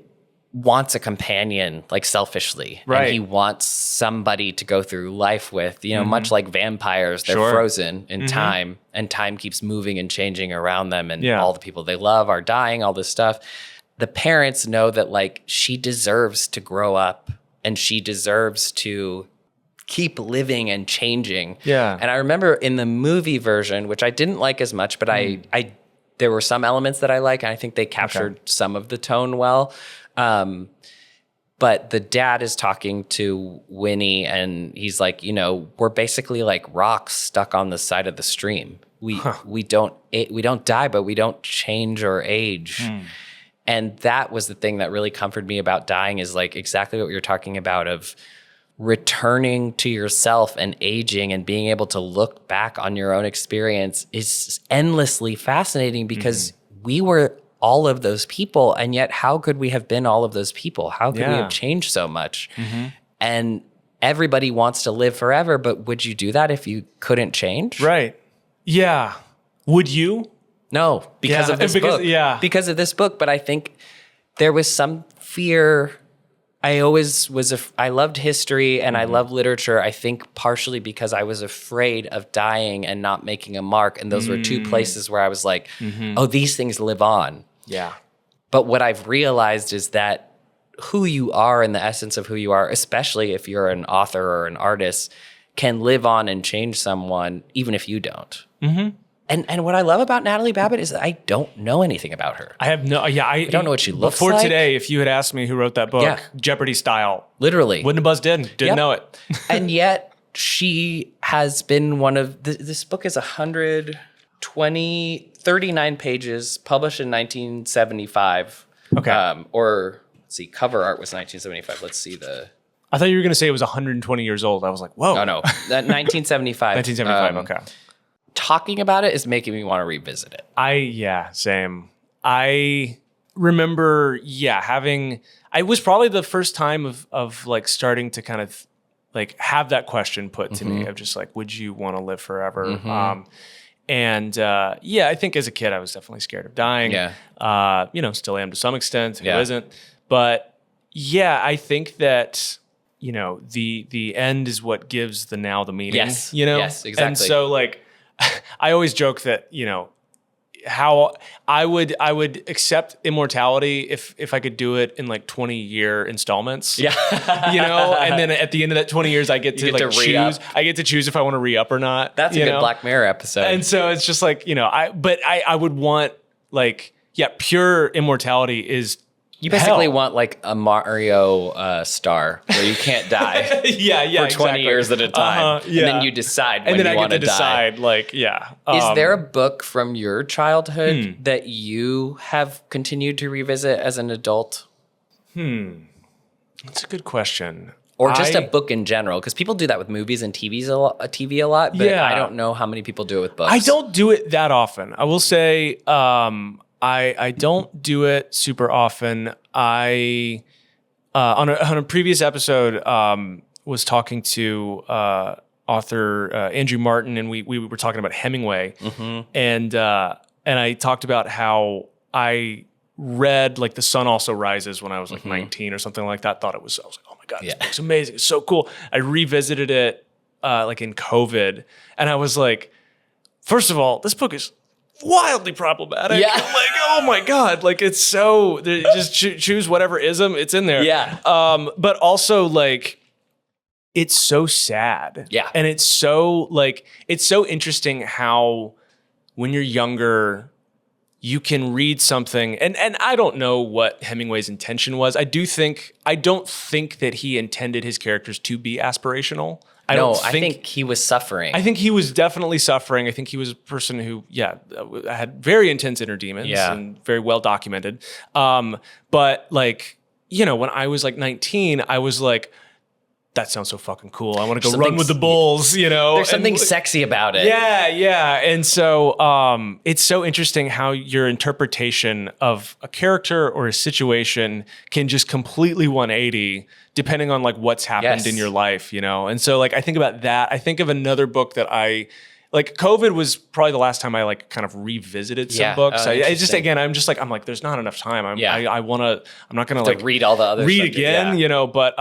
wants a companion, like selfishly. Right. And he wants somebody to go through life with, much like vampires, they're frozen in time, and time keeps moving and changing around them, and all the people they love are dying, all this stuff. The parents know that like she deserves to grow up and she deserves to keep living and changing. Yeah. And I remember in the movie version, which I didn't like as much, but I there were some elements that I like, and I think they captured some of the tone well. But the dad is talking to Winnie, and he's like, we're basically like rocks stuck on the side of the stream. We don't die, but we don't change or age. And that was the thing that really comforted me about dying, is like exactly what you're talking about, of returning to yourself and aging and being able to look back on your own experience is endlessly fascinating, because we were all of those people, and yet how could we have been all of those people? How could we have changed so much? And everybody wants to live forever, but would you do that if you couldn't change? Right. Yeah. Would you? No, because of this book. Yeah. Because of this book. But I think there was some fear. I always was, I loved history and I love literature, I think partially because I was afraid of dying and not making a mark. And those were two places where I was like, oh, these things live on. Yeah. But what I've realized is that who you are and the essence of who you are, especially if you're an author or an artist, can live on and change someone, even if you don't. And what I love about Natalie Babbitt is that I don't know anything about her. I have no, I don't know what she looks before like. today, if you had asked me who wrote that book, Jeopardy style, literally wouldn't have buzzed in, didn't know it. And yet she has been one of, this book is 39 pages, published in 1975. Okay. Or let's see, cover art was 1975. Let's see I thought you were going to say it was 120 years old. I was like, whoa. No, 1975. 1975, okay. Talking about it is making me want to revisit it. Same. I remember, it was probably the first time of like starting to kind of like have that question put to me of just like, would you want to live forever? I think as a kid, I was definitely scared of dying. Yeah. Still am to some extent. Who isn't? But yeah, I think that, the end is what gives the now the meaning. Yes. Yes, exactly. And so like, I always joke that, how I would accept immortality if I could do it in like 20-year installments. Yeah. And then at the end of that 20 years, I get to choose. I get to choose if I want to re-up or not. That's a good Black Mirror episode. And so it's just like, I would want like, pure immortality is you basically want like a Mario star where you can't die for 20 years at a time. And then you decide when you want to die. Is there a book from your childhood that you have continued to revisit as an adult? That's a good question. Or just a book in general, because people do that with movies and TV a lot, but I don't know how many people do it with books. I don't do it that often. I will say I don't do it super often. I on a previous episode was talking to author Andrew Martin, and we were talking about Hemingway, and I talked about how I read like The Sun Also Rises when I was like 19 or something like that. I was like, oh my God, this book's amazing. It's so cool. I revisited it like in COVID, and I was like, first of all, this book is wildly problematic. Yeah. I'm like, oh my God, like it's so, just choose whatever ism, it's in there. Yeah. But also like, it's so sad. Yeah. And it's so like, it's so interesting how when you're younger, you can read something, and I don't know what Hemingway's intention was. I don't think that he intended his characters to be aspirational. I think he was suffering. I think he was definitely suffering. I think he was a person who, had very intense inner demons and very well documented. But like, when I was like 19, I was like, that sounds so fucking cool. I want to go run with the bulls, There's something sexy about it. Yeah. And so it's so interesting how your interpretation of a character or a situation can just completely 180 depending on like what's happened in your life, And so like I think about that. I think of another book that COVID was probably the last time I like kind of revisited some books. I'm like, there's not enough time. I'm not going to like read all the other read stuff again, but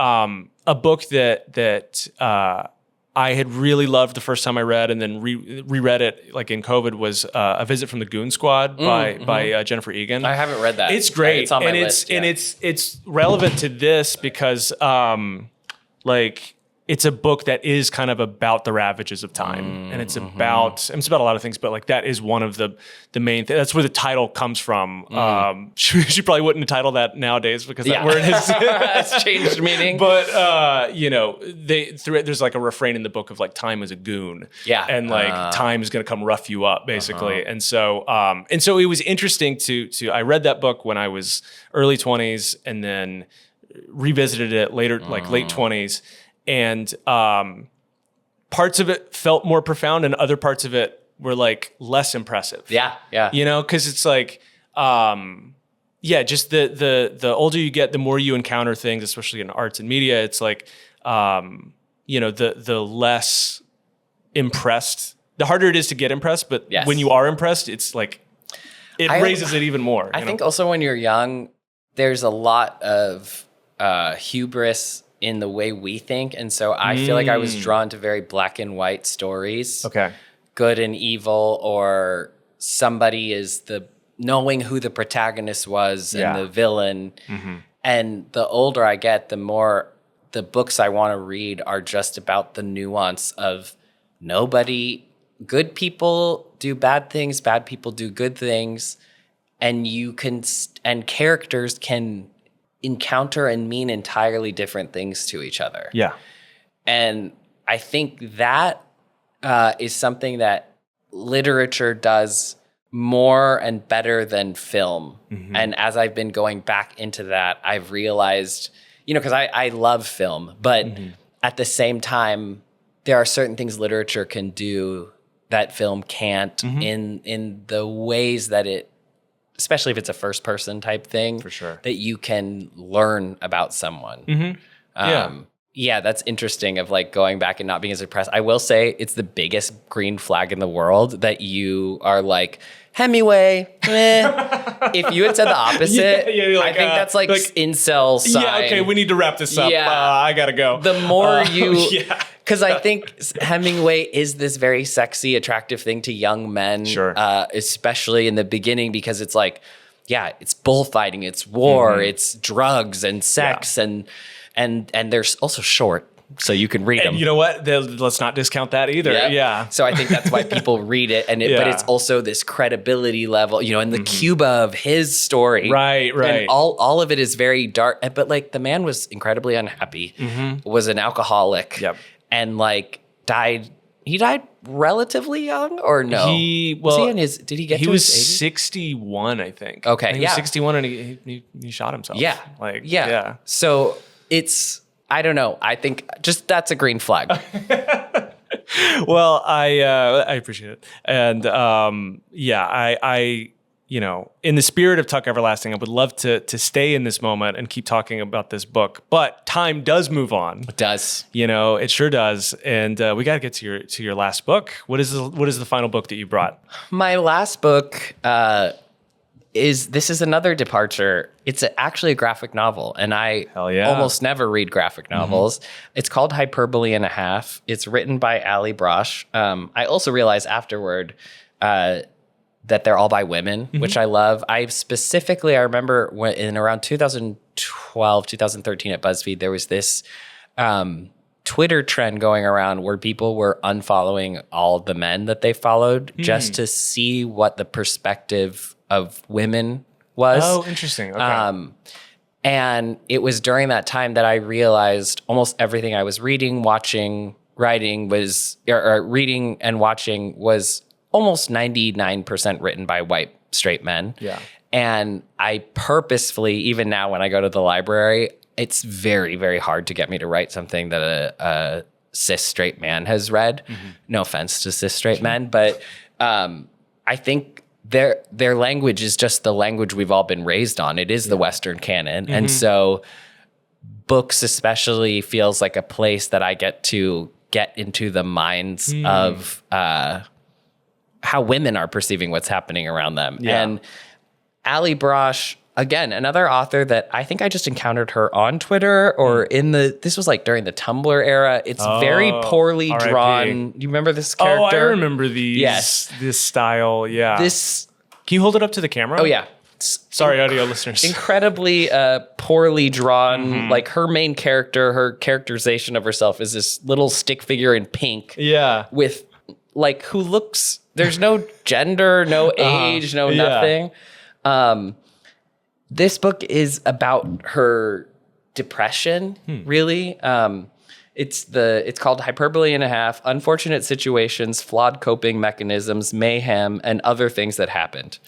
a book that I had really loved the first time I read and then reread it like in COVID was A Visit from the Goon Squad by Jennifer Egan. I haven't read that. It's great. It's on my list. And it's relevant to this because it's a book that is kind of about the ravages of time. And it's about a lot of things, but like that is one of the main things. That's where the title comes from. She probably wouldn't have titled that nowadays because that word has it's changed meaning. But, there's like a refrain in the book of like time is a goon. Yeah. And like time is going to come rough you up basically. And so it was interesting I read that book when I was early 20s and then revisited it later, like late 20s. And parts of it felt more profound and other parts of it were like less impressive. Yeah. Because it's like, just the older you get, the more you encounter things, especially in arts and media. It's like, the less impressed, the harder it is to get impressed. But when you are impressed, it's like, it raises it even more. I think also when you're young, there's a lot of hubris in the way we think. And so I feel like I was drawn to very black and white stories. Okay. Good and evil, or somebody is knowing who the protagonist was and the villain. And the older I get, the more the books I want to read are just about the nuance of good people do bad things, bad people do good things. And and characters can encounter and mean entirely different things to each other. Yeah. And I think that is something that literature does more and better than film. And as I've been going back into that, I've realized, because I love film, but at the same time, there are certain things literature can do that film can't in the ways that especially if it's a first person type thing, for sure, that you can learn about someone. That's interesting of like going back and not being as impressed. I will say it's the biggest green flag in the world that you are like, Hemingway, if you had said the opposite, I think that's like incel sign. Yeah, okay, we need to wrap this up. I gotta go. The more because I think Hemingway is this very sexy, attractive thing to young men, especially in the beginning, because it's like, it's bullfighting, it's war, it's drugs and sex, and they're also short, so you can read them. You know what? Let's not discount that either. Yeah. So I think that's why people read it, but it's also this credibility level, and the Cuba of his story, right? And all of it is very dark. But like the man was incredibly unhappy, was an alcoholic, and like died. He died relatively young, or no? Did he get to his 80s? 61, I think. Okay, he was 61 and he shot himself. Yeah. So it's, I don't know. I think just that's a green flag. Well, I appreciate it. And I in the spirit of Tuck Everlasting, I would love to stay in this moment and keep talking about this book. But time does move on. It does. It sure does. And we got to get to your last book. What is the final book that you brought? My last book is another departure. It's actually a graphic novel, and I almost never read graphic novels. It's called Hyperbole and a Half. It's written by Ali Brosh. I also realized afterward that they're all by women, which I love. I remember when in around 2012, 2013 at BuzzFeed, there was this Twitter trend going around where people were unfollowing all the men that they followed just to see what the perspective of women was. Oh, interesting. Okay. And it was during that time that I realized almost everything I was reading, watching, writing was, or reading and watching was almost 99% written by white straight men. Yeah. And I purposefully, even now when I go to the library, it's very, very hard to get me to write something that a cis straight man has read. Mm-hmm. No offense to cis straight men, but I think their language is just the language we've all been raised on. It is the Western canon. Mm-hmm. And so books especially feels like a place that I get to get into the minds of how women are perceiving what's happening around them. Yeah. And Ali Brosh, again, another author that I think I just encountered her on Twitter or this was like during the Tumblr era. It's very poorly drawn. Do you remember this character? Oh, I remember these. Yes. This style. Yeah. Can you hold it up to the camera? Oh, yeah. Sorry, audio listeners. Incredibly poorly drawn. Like her main character, her characterization of herself is this little stick figure in pink. Yeah. With like who looks, there's no gender, no age, no nothing. This book is about her depression, really. It's called Hyperbole and a Half, Unfortunate Situations, Flawed Coping Mechanisms, Mayhem, and Other Things That Happened.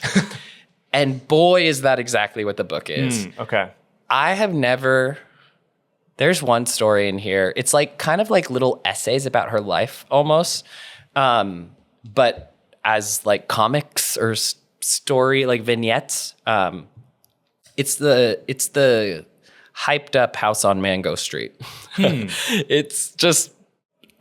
And boy, is that exactly what the book is. Okay. I have never... There's one story in here. It's like kind of like little essays about her life almost. But as like comics or story, like vignettes. It's the hyped up house on Mango Street. It's just,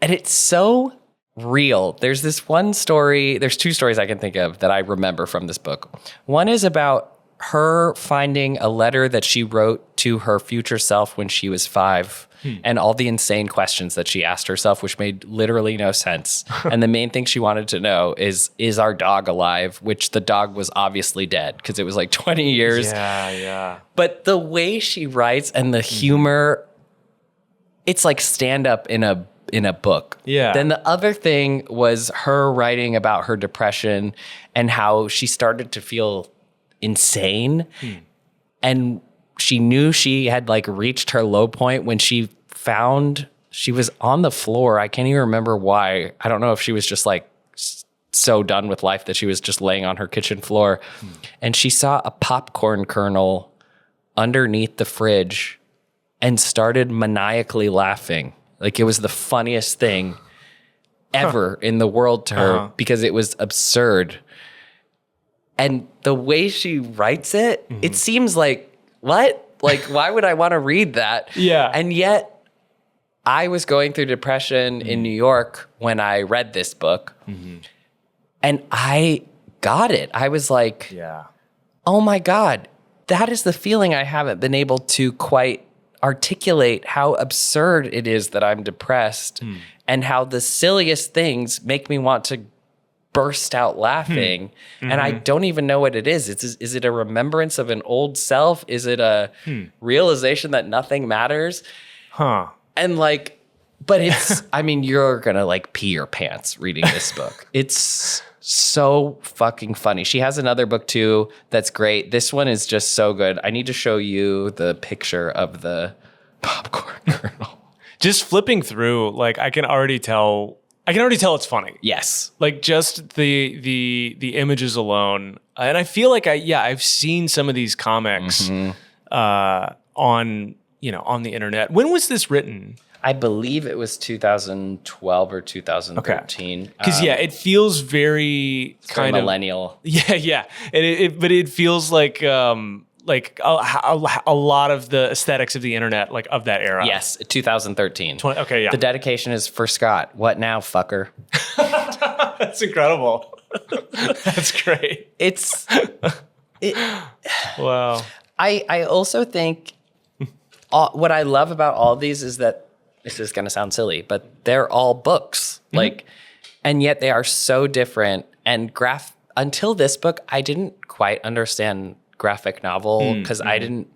and it's so real. There's this one story, there's two stories I can think of that I remember from this book. One is about her finding a letter that she wrote to her future self when she was 5 and all the insane questions that she asked herself, which made literally no sense. And the main thing she wanted to know is our dog alive? Which the dog was obviously dead because it was like 20 years. Yeah. But the way she writes and the humor, it's like stand up in a book. Yeah. Then the other thing was her writing about her depression and how she started to feel insane. And she knew she had like reached her low point when she found she was on the floor. I can't even remember why. I don't know if she was just like so done with life that she was just laying on her kitchen floor. And she saw a popcorn kernel underneath the fridge and started maniacally laughing. Like it was the funniest thing ever in the world to her because it was absurd. And the way she writes it, it seems like, what? Like, why would I want to read that? Yeah. And yet, I was going through depression in New York when I read this book. And I got it. I was like, oh my God, that is the feeling I haven't been able to quite articulate how absurd it is that I'm depressed and how the silliest things make me want to burst out laughing. And I don't even know what it is. Is it a remembrance of an old self? Is it a realization that nothing matters? And like, but it's, I mean, you're gonna like pee your pants reading this book. It's so fucking funny. She has another book too that's great. This one is just so good. I need to show you the picture of the popcorn kernel. Just flipping through, like I can already tell it's funny. Yes. Like just the images alone. And I feel like I've seen some of these comics on the internet. When was this written? I believe it was 2012 or 2013. Because it feels very kind of millennial. Yeah. And but it feels like a lot of the aesthetics of the internet, like of that era. Yes, 2013. Okay, yeah. The dedication is for Scott. What now, fucker? That's incredible. That's great. Wow. I also think what I love about all of these is that this is going to sound silly, but they're all books. Like, and yet they are so different. And until this book, I didn't quite understand graphic novel because I didn't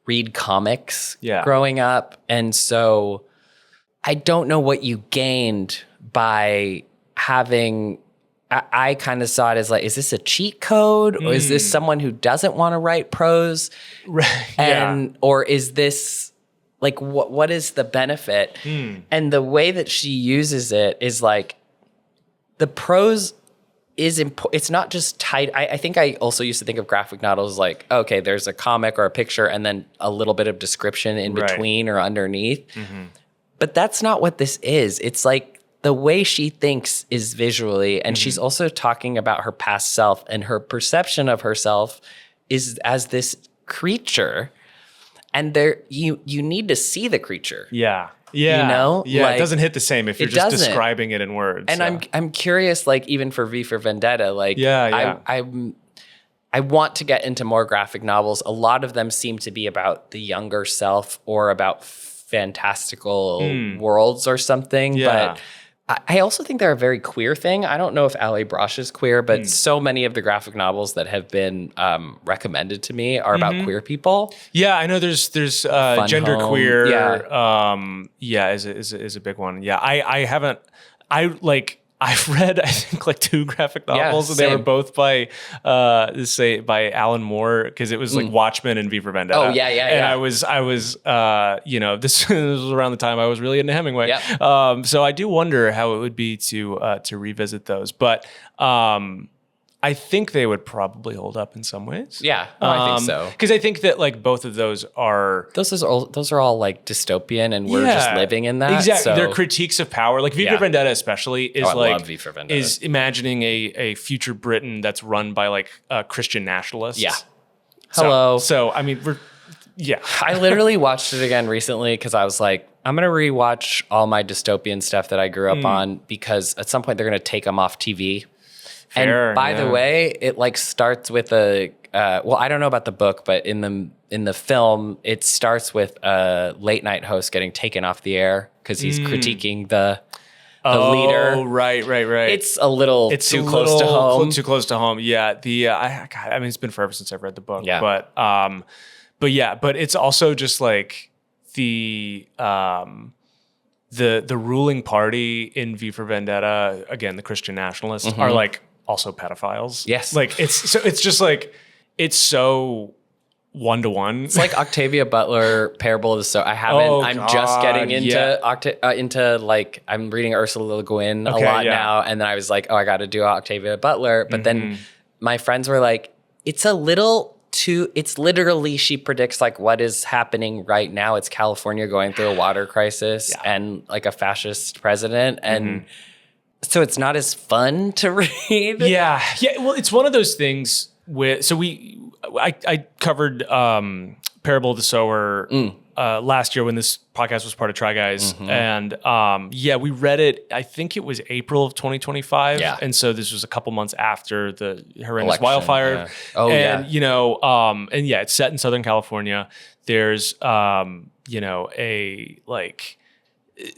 read comics growing up. And so I don't know what you gained by having I kind of saw it as like, is this a cheat code, or is this someone who doesn't want to write prose? Right. Or is this like, what is the benefit? And the way that she uses it is like, the prose is it's not just tight. I think I also used to think of graphic novels like, okay, there's a comic or a picture and then a little bit of description in between or underneath. But that's not what this is. It's like, the way she thinks is visually, and she's also talking about her past self, and her perception of herself is as this creature. And you need to see the creature. Yeah. You know? Yeah, like, it doesn't hit the same if you're just describing it in words. And I'm curious, like, even for V for Vendetta, like, I want to get into more graphic novels. A lot of them seem to be about the younger self or about fantastical worlds or something. But I also think they're a very queer thing. I don't know if Ali Brosh is queer, but so many of the graphic novels that have been recommended to me are about queer people. Yeah, I know there's gender Home. queer. Is a big one. Yeah, I've read, I think, like 2 graphic novels, and they were both by Alan Moore, because it was like Watchmen and V for Vendetta. Oh, yeah. And I was, this was around the time I was really into Hemingway. Yep. So I do wonder how it would be to revisit those, but I think they would probably hold up in some ways. Yeah, I think so. Because I think that like both of those are those are all like dystopian, and we're just living in that. Exactly, so. they're critiques of power. Like V for Vendetta, especially, is I like love V for Vendetta. is imagining a future Britain that's run by like Christian nationalists. Yeah. Hello. So I mean, I literally watched it again recently because I was like, I'm gonna rewatch all my dystopian stuff that I grew up on, because at some point they're gonna take them off TV. Fair, and by the way, it like starts with a well, I don't know about the book, but in the film, it starts with a late night host getting taken off the air because he's critiquing the leader. Oh, right. It's a little too close to home. Too close to home. Yeah. I mean, it's been forever since I've read the book. Yeah. But it's also just like the ruling party in V for Vendetta, again, the Christian nationalists, are like also pedophiles. Yes. Like it's just like, it's so one-to-one. It's like Octavia Butler, Parable of the Sower. I'm just getting into like, I'm reading Ursula Le Guin a lot now. And then I was like, oh, I got to do Octavia Butler. But then my friends were like, it's a little too, it's literally, she predicts like what is happening right now. It's California going through a water crisis and like a fascist president. And so it's not as fun to read. Yeah. Well, it's one of those things I covered Parable of the Sower last year when this podcast was part of Try Guys. And we read it, I think it was April of 2025. Yeah. And so this was a couple months after the horrendous wildfire. Yeah. Oh, and, it's set in Southern California. There's,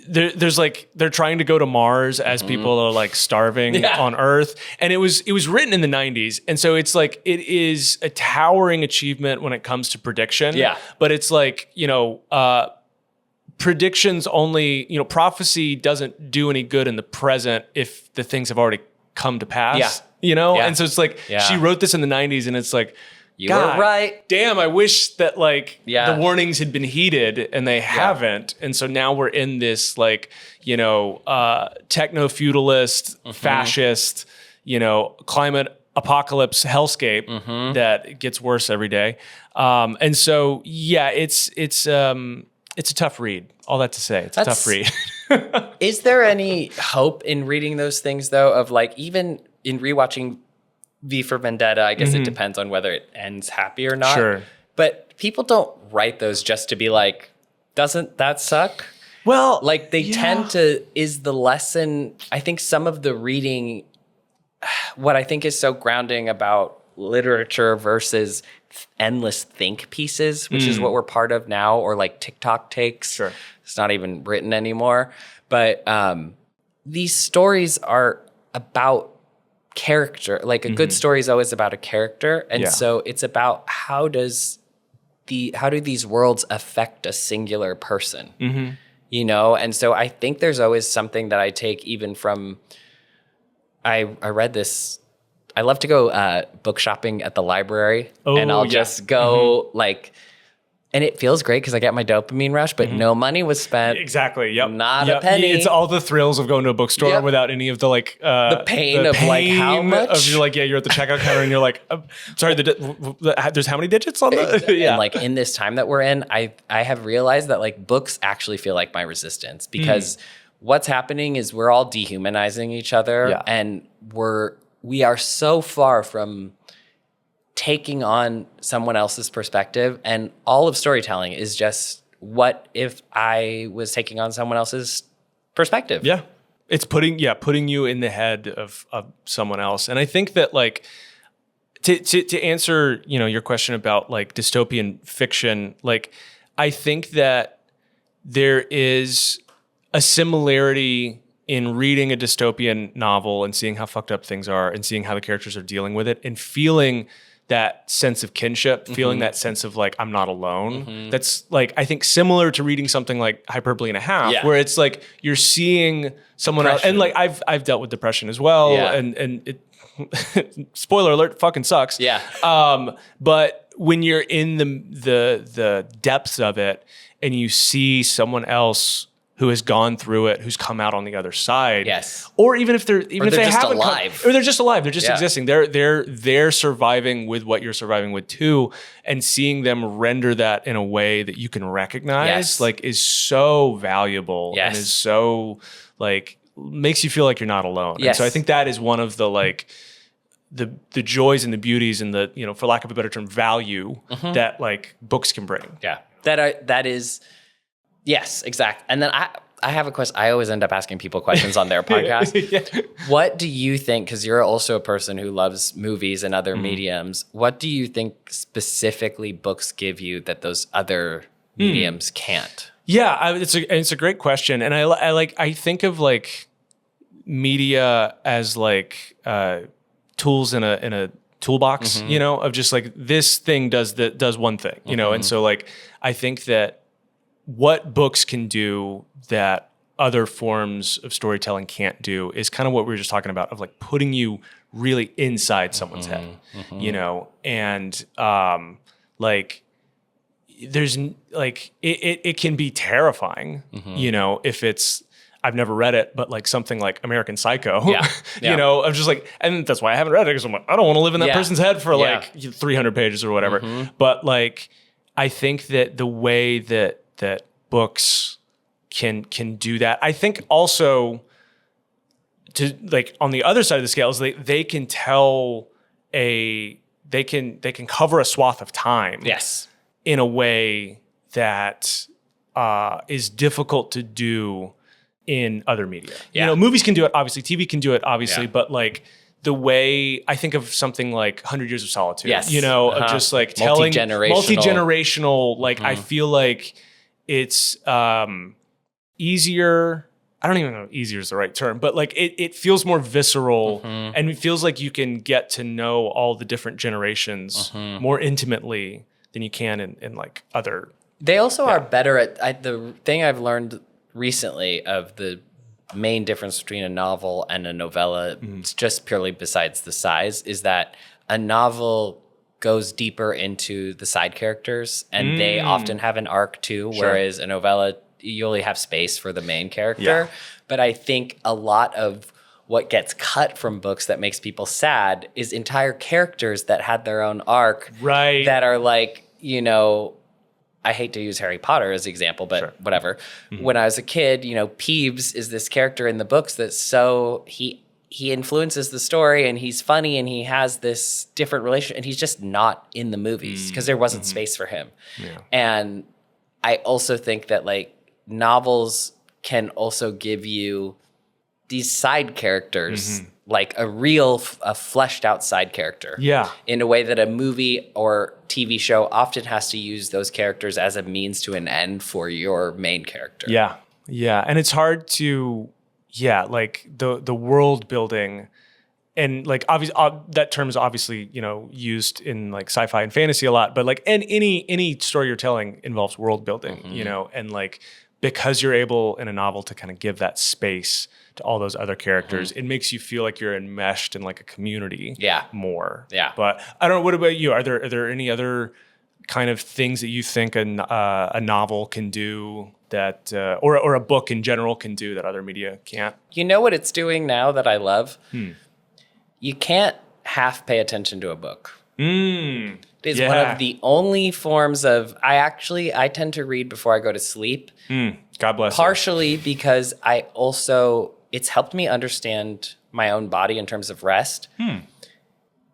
there's like, they're trying to go to Mars as people are like starving on Earth. And it was written in the 90s. And so it's like, it is a towering achievement when it comes to prediction. Yeah. But it's like, predictions only, prophecy doesn't do any good in the present if the things have already come to pass, And so it's like, she wrote this in the 90s, and it's like, you were right. Damn, I wish that the warnings had been heeded, and they haven't. And so now we're in this techno-feudalist, fascist, climate apocalypse hellscape that gets worse every day. And so it's a tough read. All that to say, it's a tough read. Is there any hope in reading those things though, of like, even in rewatching V for Vendetta, I guess it depends on whether it ends happy or not. Sure. But people don't write those just to be like, doesn't that suck? Well, like they tend to, is the lesson, I think some of the reading, what I think is so grounding about literature versus endless think pieces, which is what we're part of now, or like TikTok takes. Sure. It's not even written anymore. But these stories are about character. Like a good story is always about a character. And so it's about how do these worlds affect a singular person? And so I think there's always something that I take even from I read this. I love to go book shopping at the library, and I'll just go and it feels great because I get my dopamine rush, but no money was spent. Exactly. Yep. Not a penny. It's all the thrills of going to a bookstore without any of the the pain of how much. Of you're at the checkout counter and you're like, sorry, there's how many digits on the? And in this time that we're in, I have realized that books actually feel like my resistance because what's happening is we're all dehumanizing each other and we are so far from taking on someone else's perspective, and all of storytelling is just what if I was taking on someone else's perspective. Yeah. It's putting you in the head of someone else. And I think that to answer, your question about dystopian fiction, I think that there is a similarity in reading a dystopian novel and seeing how fucked up things are and seeing how the characters are dealing with it and feeling that sense of kinship, feeling that sense of I'm not alone. That's I think similar to reading something like Hyperbole and a Half, where it's you're seeing someone else. And I've dealt with depression as well. And it, spoiler alert, fucking sucks. Yeah. But when you're in the depths of it and you see someone else who has gone through it, who's come out on the other side. Yes. Or if they just haven't alive. or they're just alive. They're just existing. They're surviving with what you're surviving with too. And seeing them render that in a way that you can recognize is so valuable and is so makes you feel like you're not alone. Yes. And so I think that is one of the the joys and the beauties and the for lack of a better term, value that books can bring. Yeah. That is. Yes, exactly. And then I have a question. I always end up asking people questions on their podcast. What do you think, because you're also a person who loves movies and other mediums, what do you think specifically books give you that those other mediums can't? Yeah, it's a great question. And I think of media as tools in a toolbox, of just this thing does one thing, and so I think that what books can do that other forms of storytelling can't do is kind of what we were just talking about of putting you really inside someone's head, and there's it can be terrifying, if it's, I've never read it, but something like American Psycho, I'm just and that's why I haven't read it because I'm I don't want to live in that person's head for 300 pages or whatever. But I think that the way that books can do that. I think also to on the other side of the scale is they can tell they can cover a swath of time. Yes. In a way that is difficult to do in other media. Yeah. Movies can do it, obviously, TV can do it, obviously, but the way I think of something like 100 Years of Solitude, of just telling multi-generational, I feel like it's easier. I don't even know if easier is the right term, but it feels more visceral and it feels like you can get to know all the different generations more intimately than you can in other. They also are better at the thing I've learned recently of the main difference between a novel and a novella, just purely besides the size, is that a novel goes deeper into the side characters and they often have an arc too, whereas a novella, you only have space for the main character. But I think a lot of what gets cut from books that makes people sad is entire characters that had their own arc, that are I hate to use Harry Potter as an example, but whatever. When I was a kid, Peeves is this character in the books that he influences the story and he's funny and he has this different relationship and he's just not in the movies because there wasn't space for him. And I also think that novels can also give you these side characters, a fleshed out side character. In a way that a movie or TV show often has to use those characters as a means to an end for your main character. Yeah. And it's hard to, the world building and obviously that term is obviously, used in sci-fi and fantasy a lot, but and any story you're telling involves world building, and because you're able in a novel to kind of give that space to all those other characters, it makes you feel like you're enmeshed in like a community more. Yeah. But I don't know, what about you? Are there any other kind of things that you think a novel can do that, or a book in general can do that other media can't? You know what it's doing now that I love? You can't half pay attention to a book. It is one of the only forms of, I tend to read before I go to sleep. God bless Partially because it's helped me understand my own body in terms of rest.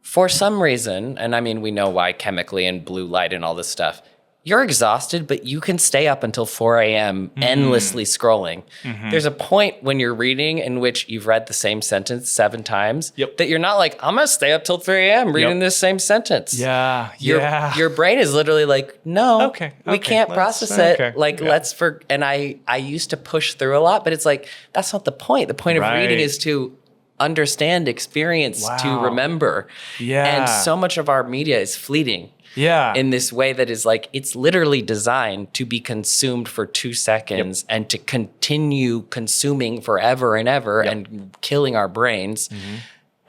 For some reason, and I mean, we know why chemically and blue light and all this stuff, you're exhausted, but you can stay up until 4 a.m. endlessly scrolling. There's a point when you're reading in which you've read the same sentence 7 times that you're not like, I'm going to stay up till 3 a.m. reading this same sentence. Your brain is literally like, no, we can't process it. And I used to push through a lot, but it's like, that's not the point. The point of reading is to understand, experience, to remember. And so much of our media is fleeting. In this way that is like, it's literally designed to be consumed for 2 seconds and to continue consuming forever and ever and killing our brains.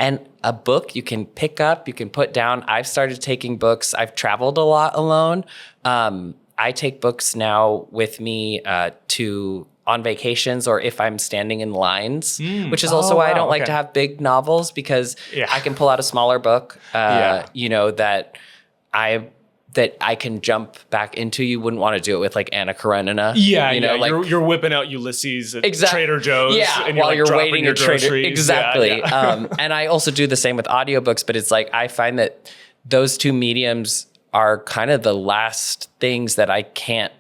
And a book you can pick up, you can put down. I've started taking books. I've traveled a lot alone. I take books now with me on vacations, or if I'm standing in lines, which is also why I don't like to have big novels, because I can pull out a smaller book, that I can jump back into. You wouldn't want to do it with like Anna Karenina. You're whipping out Ulysses at Trader Joe's. And while you're waiting at Trader. Exactly. And I also do the same with audiobooks, but it's like, I find that those two mediums are kind of the last things that I can't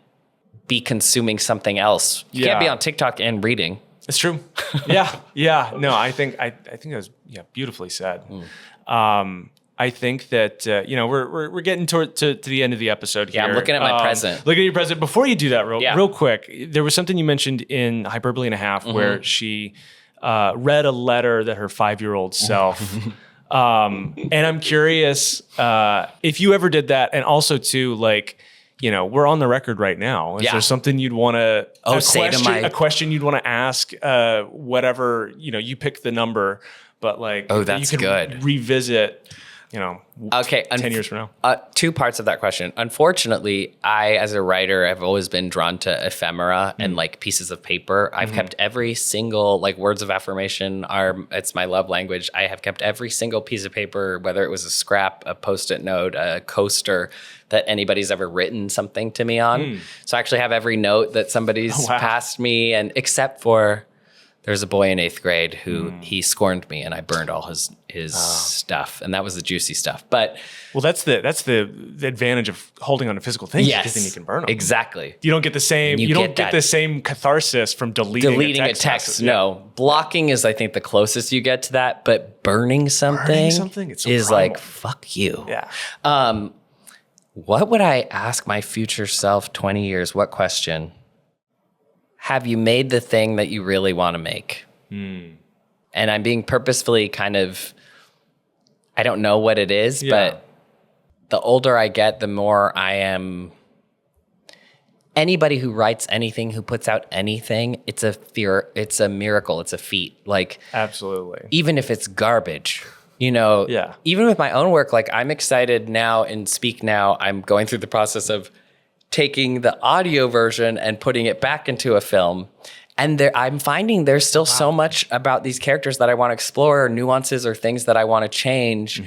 be consuming something else. You can't be on TikTok and reading. It's true. No, I think that was beautifully said. I think that we're getting to the end of the episode here. Yeah, I'm looking at my present. Look at your present. Before you do that, real quick, there was something you mentioned in Hyperbole and a Half where she read a letter that her 5-year-old self. And I'm curious if you ever did that, and also too, like, we're on the record right now. Is there something you'd want to a question you'd want to ask? Whatever, you pick the number, but like, that's you can good. Revisit. 10 years from now. 2 parts of that question. Unfortunately, I, as a writer, have always been drawn to ephemera and like pieces of paper. I've kept every single, like, words of affirmation it's my love language. I have kept every single piece of paper, whether it was a scrap, a Post-it note, a coaster, that anybody's ever written something to me on. So I actually have every note that somebody's passed me, and except for, there's a boy in 8th grade who he scorned me, and I burned all his stuff, and that was the juicy stuff. But that's the advantage of holding on to physical things. Yes, because then you can burn them. Exactly. You don't get the same. You don't get the same catharsis from deleting a text. No, blocking is, I think, the closest you get to that. But burning something it's so is primal. like, fuck you. Yeah. What would I ask my future self 20 years? What question? Have you made the thing that you really want to make? And I'm being purposefully kind of, I don't know what it is, but the older I get, the more I am. Anybody who writes anything, who puts out anything, it's a miracle, it's a feat. Like, absolutely. Even if it's garbage, even with my own work, like, I'm excited now in Speak Now, I'm going through the process of taking the audio version and putting it back into a film. And I'm finding there's still so much about these characters that I want to explore, or nuances or things that I want to change.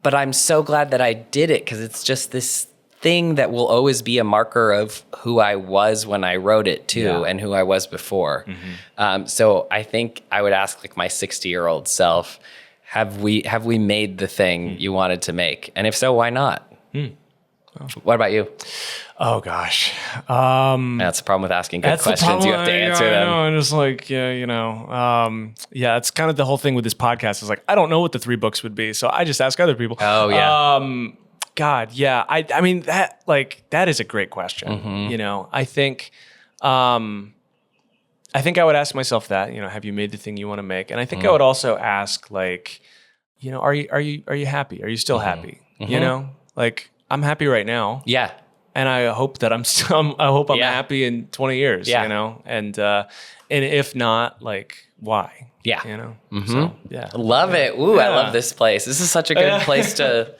But I'm so glad that I did it, because it's just this thing that will always be a marker of who I was when I wrote it too, and who I was before. So I think I would ask, like, my 60-year-old self, have we made the thing you wanted to make? And if so, why not? What about you? Oh gosh, that's the problem with asking good questions. You have to answer them. I'm just like, it's kind of the whole thing with this podcast. Is like, I don't know what the 3 books would be, so I just ask other people. Oh yeah. God, yeah. I mean, that is a great question. I think I would ask myself that. Have you made the thing you want to make? And I think I would also ask, like, are you happy? Are you still happy? Like, I'm happy right now. Yeah. and I hope that I hope I'm Yeah. happy in 20 years, Yeah. you know, and if not, like, why? Yeah. You know? Mm-hmm. So, yeah. Love it. Ooh, I Yeah. love this place. This is such a good place to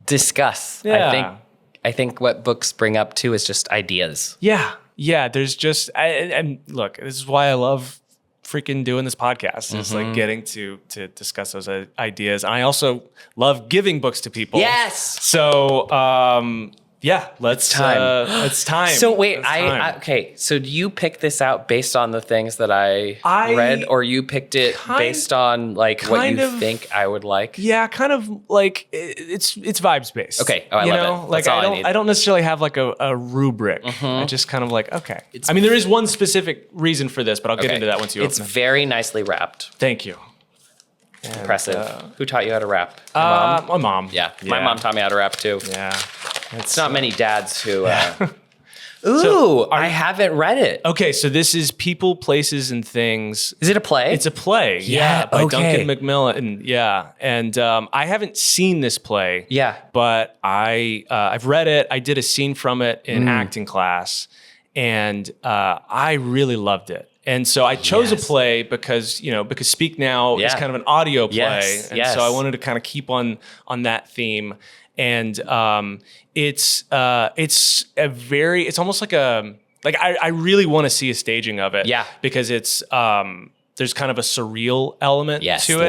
discuss. Yeah. I think what books bring up too is just ideas. Yeah. Yeah. There's just, and look, this is why I love freaking doing this podcast. It's like getting to discuss those ideas. And I also love giving books to people. Yes. So, yeah, it's time. So wait, It's time. okay. So do you pick this out based on the things that I read, or you picked it based on like what you think I would like? Yeah, kind of like it's vibes based. Okay. Oh, I love it. Like That's all I need. I don't necessarily have like a rubric. I just kind of like, okay. I mean, there is one specific reason for this, but I'll get into that once you It's open it. very nicely wrapped. Thank you. Impressive. Who taught you how to wrap? Your mom? My mom. Yeah. My mom taught me how to rap too. Yeah. It's not many dads who. Ooh, I haven't read it. Okay, so this is People, Places, and Things. Is it a play? It's a play. Yeah, by okay. Duncan Macmillan. Yeah, and I haven't seen this play. Yeah. but I've read it. I did a scene from it in acting class, and I really loved it. And so I chose a play because Speak Now is kind of an audio play, and so I wanted to kind of keep on that theme. And it's almost like I really want to see a staging of it. Yeah, because it's there's kind of a surreal element to it.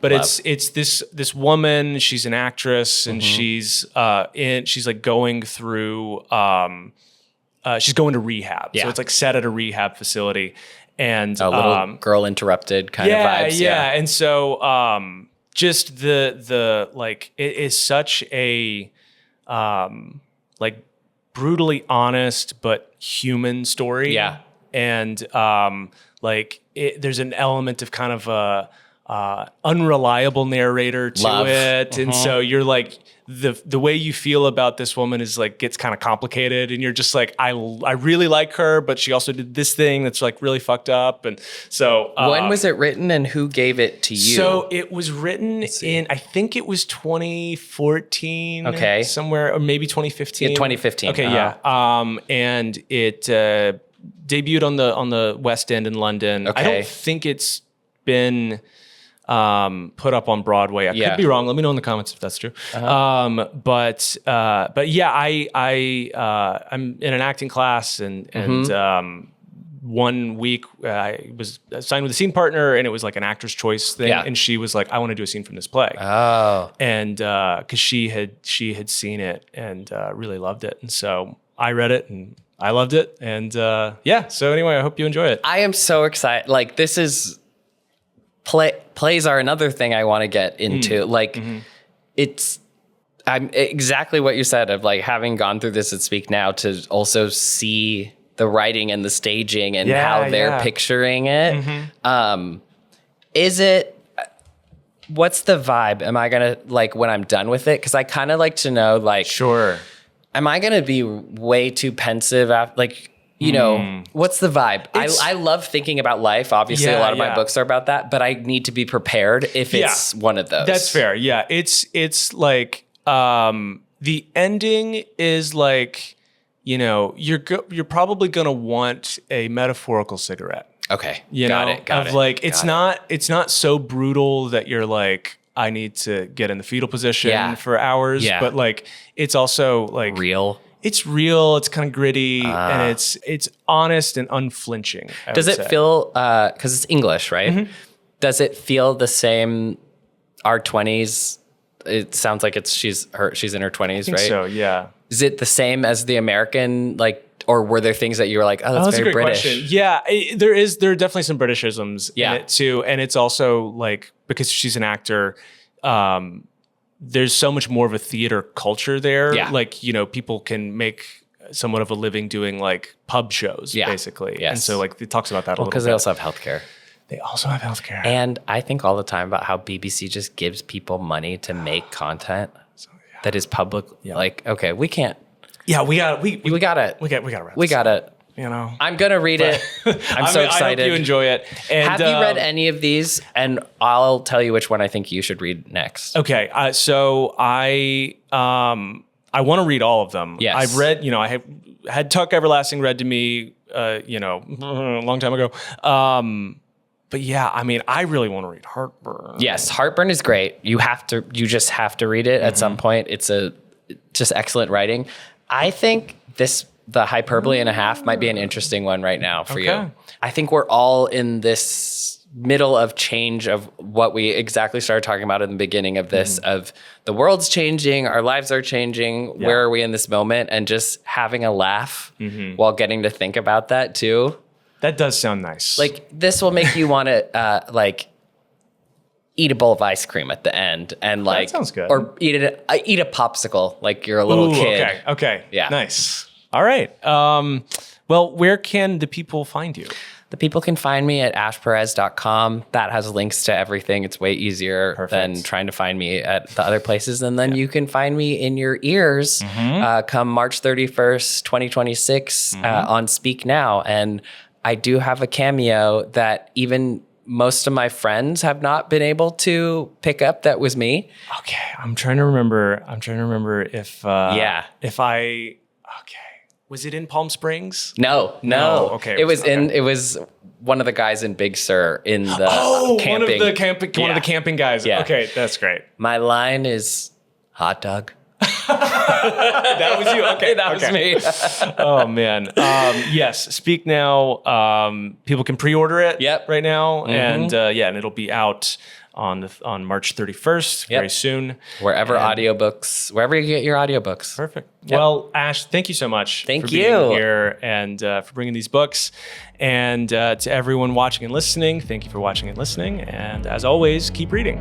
But it's this woman. She's an actress, and she's like going through. She's going to rehab. So it's like set at a rehab facility. And a little Girl Interrupted kind of vibes. Yeah. And so just the like, it is such a like brutally honest but human story. Yeah. And like there's an element of kind of a unreliable narrator to it. And so you're like, the way you feel about this woman is like gets kind of complicated, and you're just like, I really like her, but she also did this thing that's like really fucked up. And so when was it written, and who gave it to you? So it was written in, I think it was 2014, somewhere, or maybe 2015. Yeah, 2015. Okay, and it debuted on the West End in London. I don't think it's been put up on Broadway. I could be wrong. Let me know in the comments if that's true. But yeah, I'm in an acting class, and 1 week I was signed with a scene partner, and it was like an actor's choice thing. And she was like, I want to do a scene from this play. Oh, and because she had seen it and really loved it, and so I read it and I loved it, and so anyway, I hope you enjoy it. I am so excited. Like, this is. Plays are another thing I want to get into. I'm exactly what you said of like having gone through this at Speak Now to also see the writing and the staging and how they're picturing it. What's the vibe? Am I going to like when I'm done with it? Cause I kind of like to know like, am I going to be way too pensive after like, you know, what's the vibe? I love thinking about life. Obviously, a lot of my books are about that, but I need to be prepared if it's one of those. That's fair. Yeah. It's like, the ending is like, you're probably going to want a metaphorical cigarette. Okay. Got it. Like, it's not so brutal that you're like, I need to get in the fetal position for hours, but like, it's also like real. It's real. It's kind of gritty, and it's honest and unflinching. Does it feel because it's English, right? Does it feel the same? Our 20s. It sounds like she's in her 20s, right? So yeah. Is it the same as the American? Like, or were there things that you were like, oh, that's very a great British? Question. Yeah, there are definitely some Britishisms in it too, and it's also like because she's an actor. There's so much more of a theater culture there. Yeah. Like, people can make somewhat of a living doing like pub shows, basically. Yes. And so like it talks about that a little bit. Because they also have healthcare. They also have healthcare. And I think all the time about how BBC just gives people money to make content that is public. Yeah. Like, okay, we can't. Yeah, we got it. We got it. We got it. I'm going to read it. I'm so excited. I hope you enjoy it. And, have you read any of these? And I'll tell you which one I think you should read next. Okay. So I I want to read all of them. Yes. I've read, I had Tuck Everlasting read to me, a long time ago. But yeah, I mean, I really want to read Heartburn. Yes, Heartburn is great. You just have to read it at some point. It's just excellent writing. I think the Hyperbole and a Half might be an interesting one right now for you. I think we're all in this middle of change of what we exactly started talking about in the beginning of this, of the world's changing, our lives are changing, where are we in this moment, and just having a laugh while getting to think about that too. That does sound nice. Like, this will make you want to eat a bowl of ice cream at the end, and that sounds good. Or eat a popsicle like you're a little kid. Okay. Yeah. Nice. All right. Well, where can the people find you? The people can find me at ashperez.com. That has links to everything. It's way easier than trying to find me at the other places. And then you can find me in your ears come March 31st, 2026 on Speak Now. And I do have a cameo that even most of my friends have not been able to pick up. That was me. Okay. I'm trying to remember if was it in Palm Springs? No. Okay. It was one of the guys in Big Sur in the camping. One of the camping guys. Yeah. Okay, that's great. My line is hot dog. That was you. Okay, that was me. Oh man. Yes. Speak Now. People can pre-order it. Right now, and it'll be out on March 31st, very soon. Wherever you get your audiobooks. Perfect. Yep. Well, Ash, thank you so much for being here and for bringing these books. And to everyone watching and listening, thank you for watching and listening. And as always, keep reading.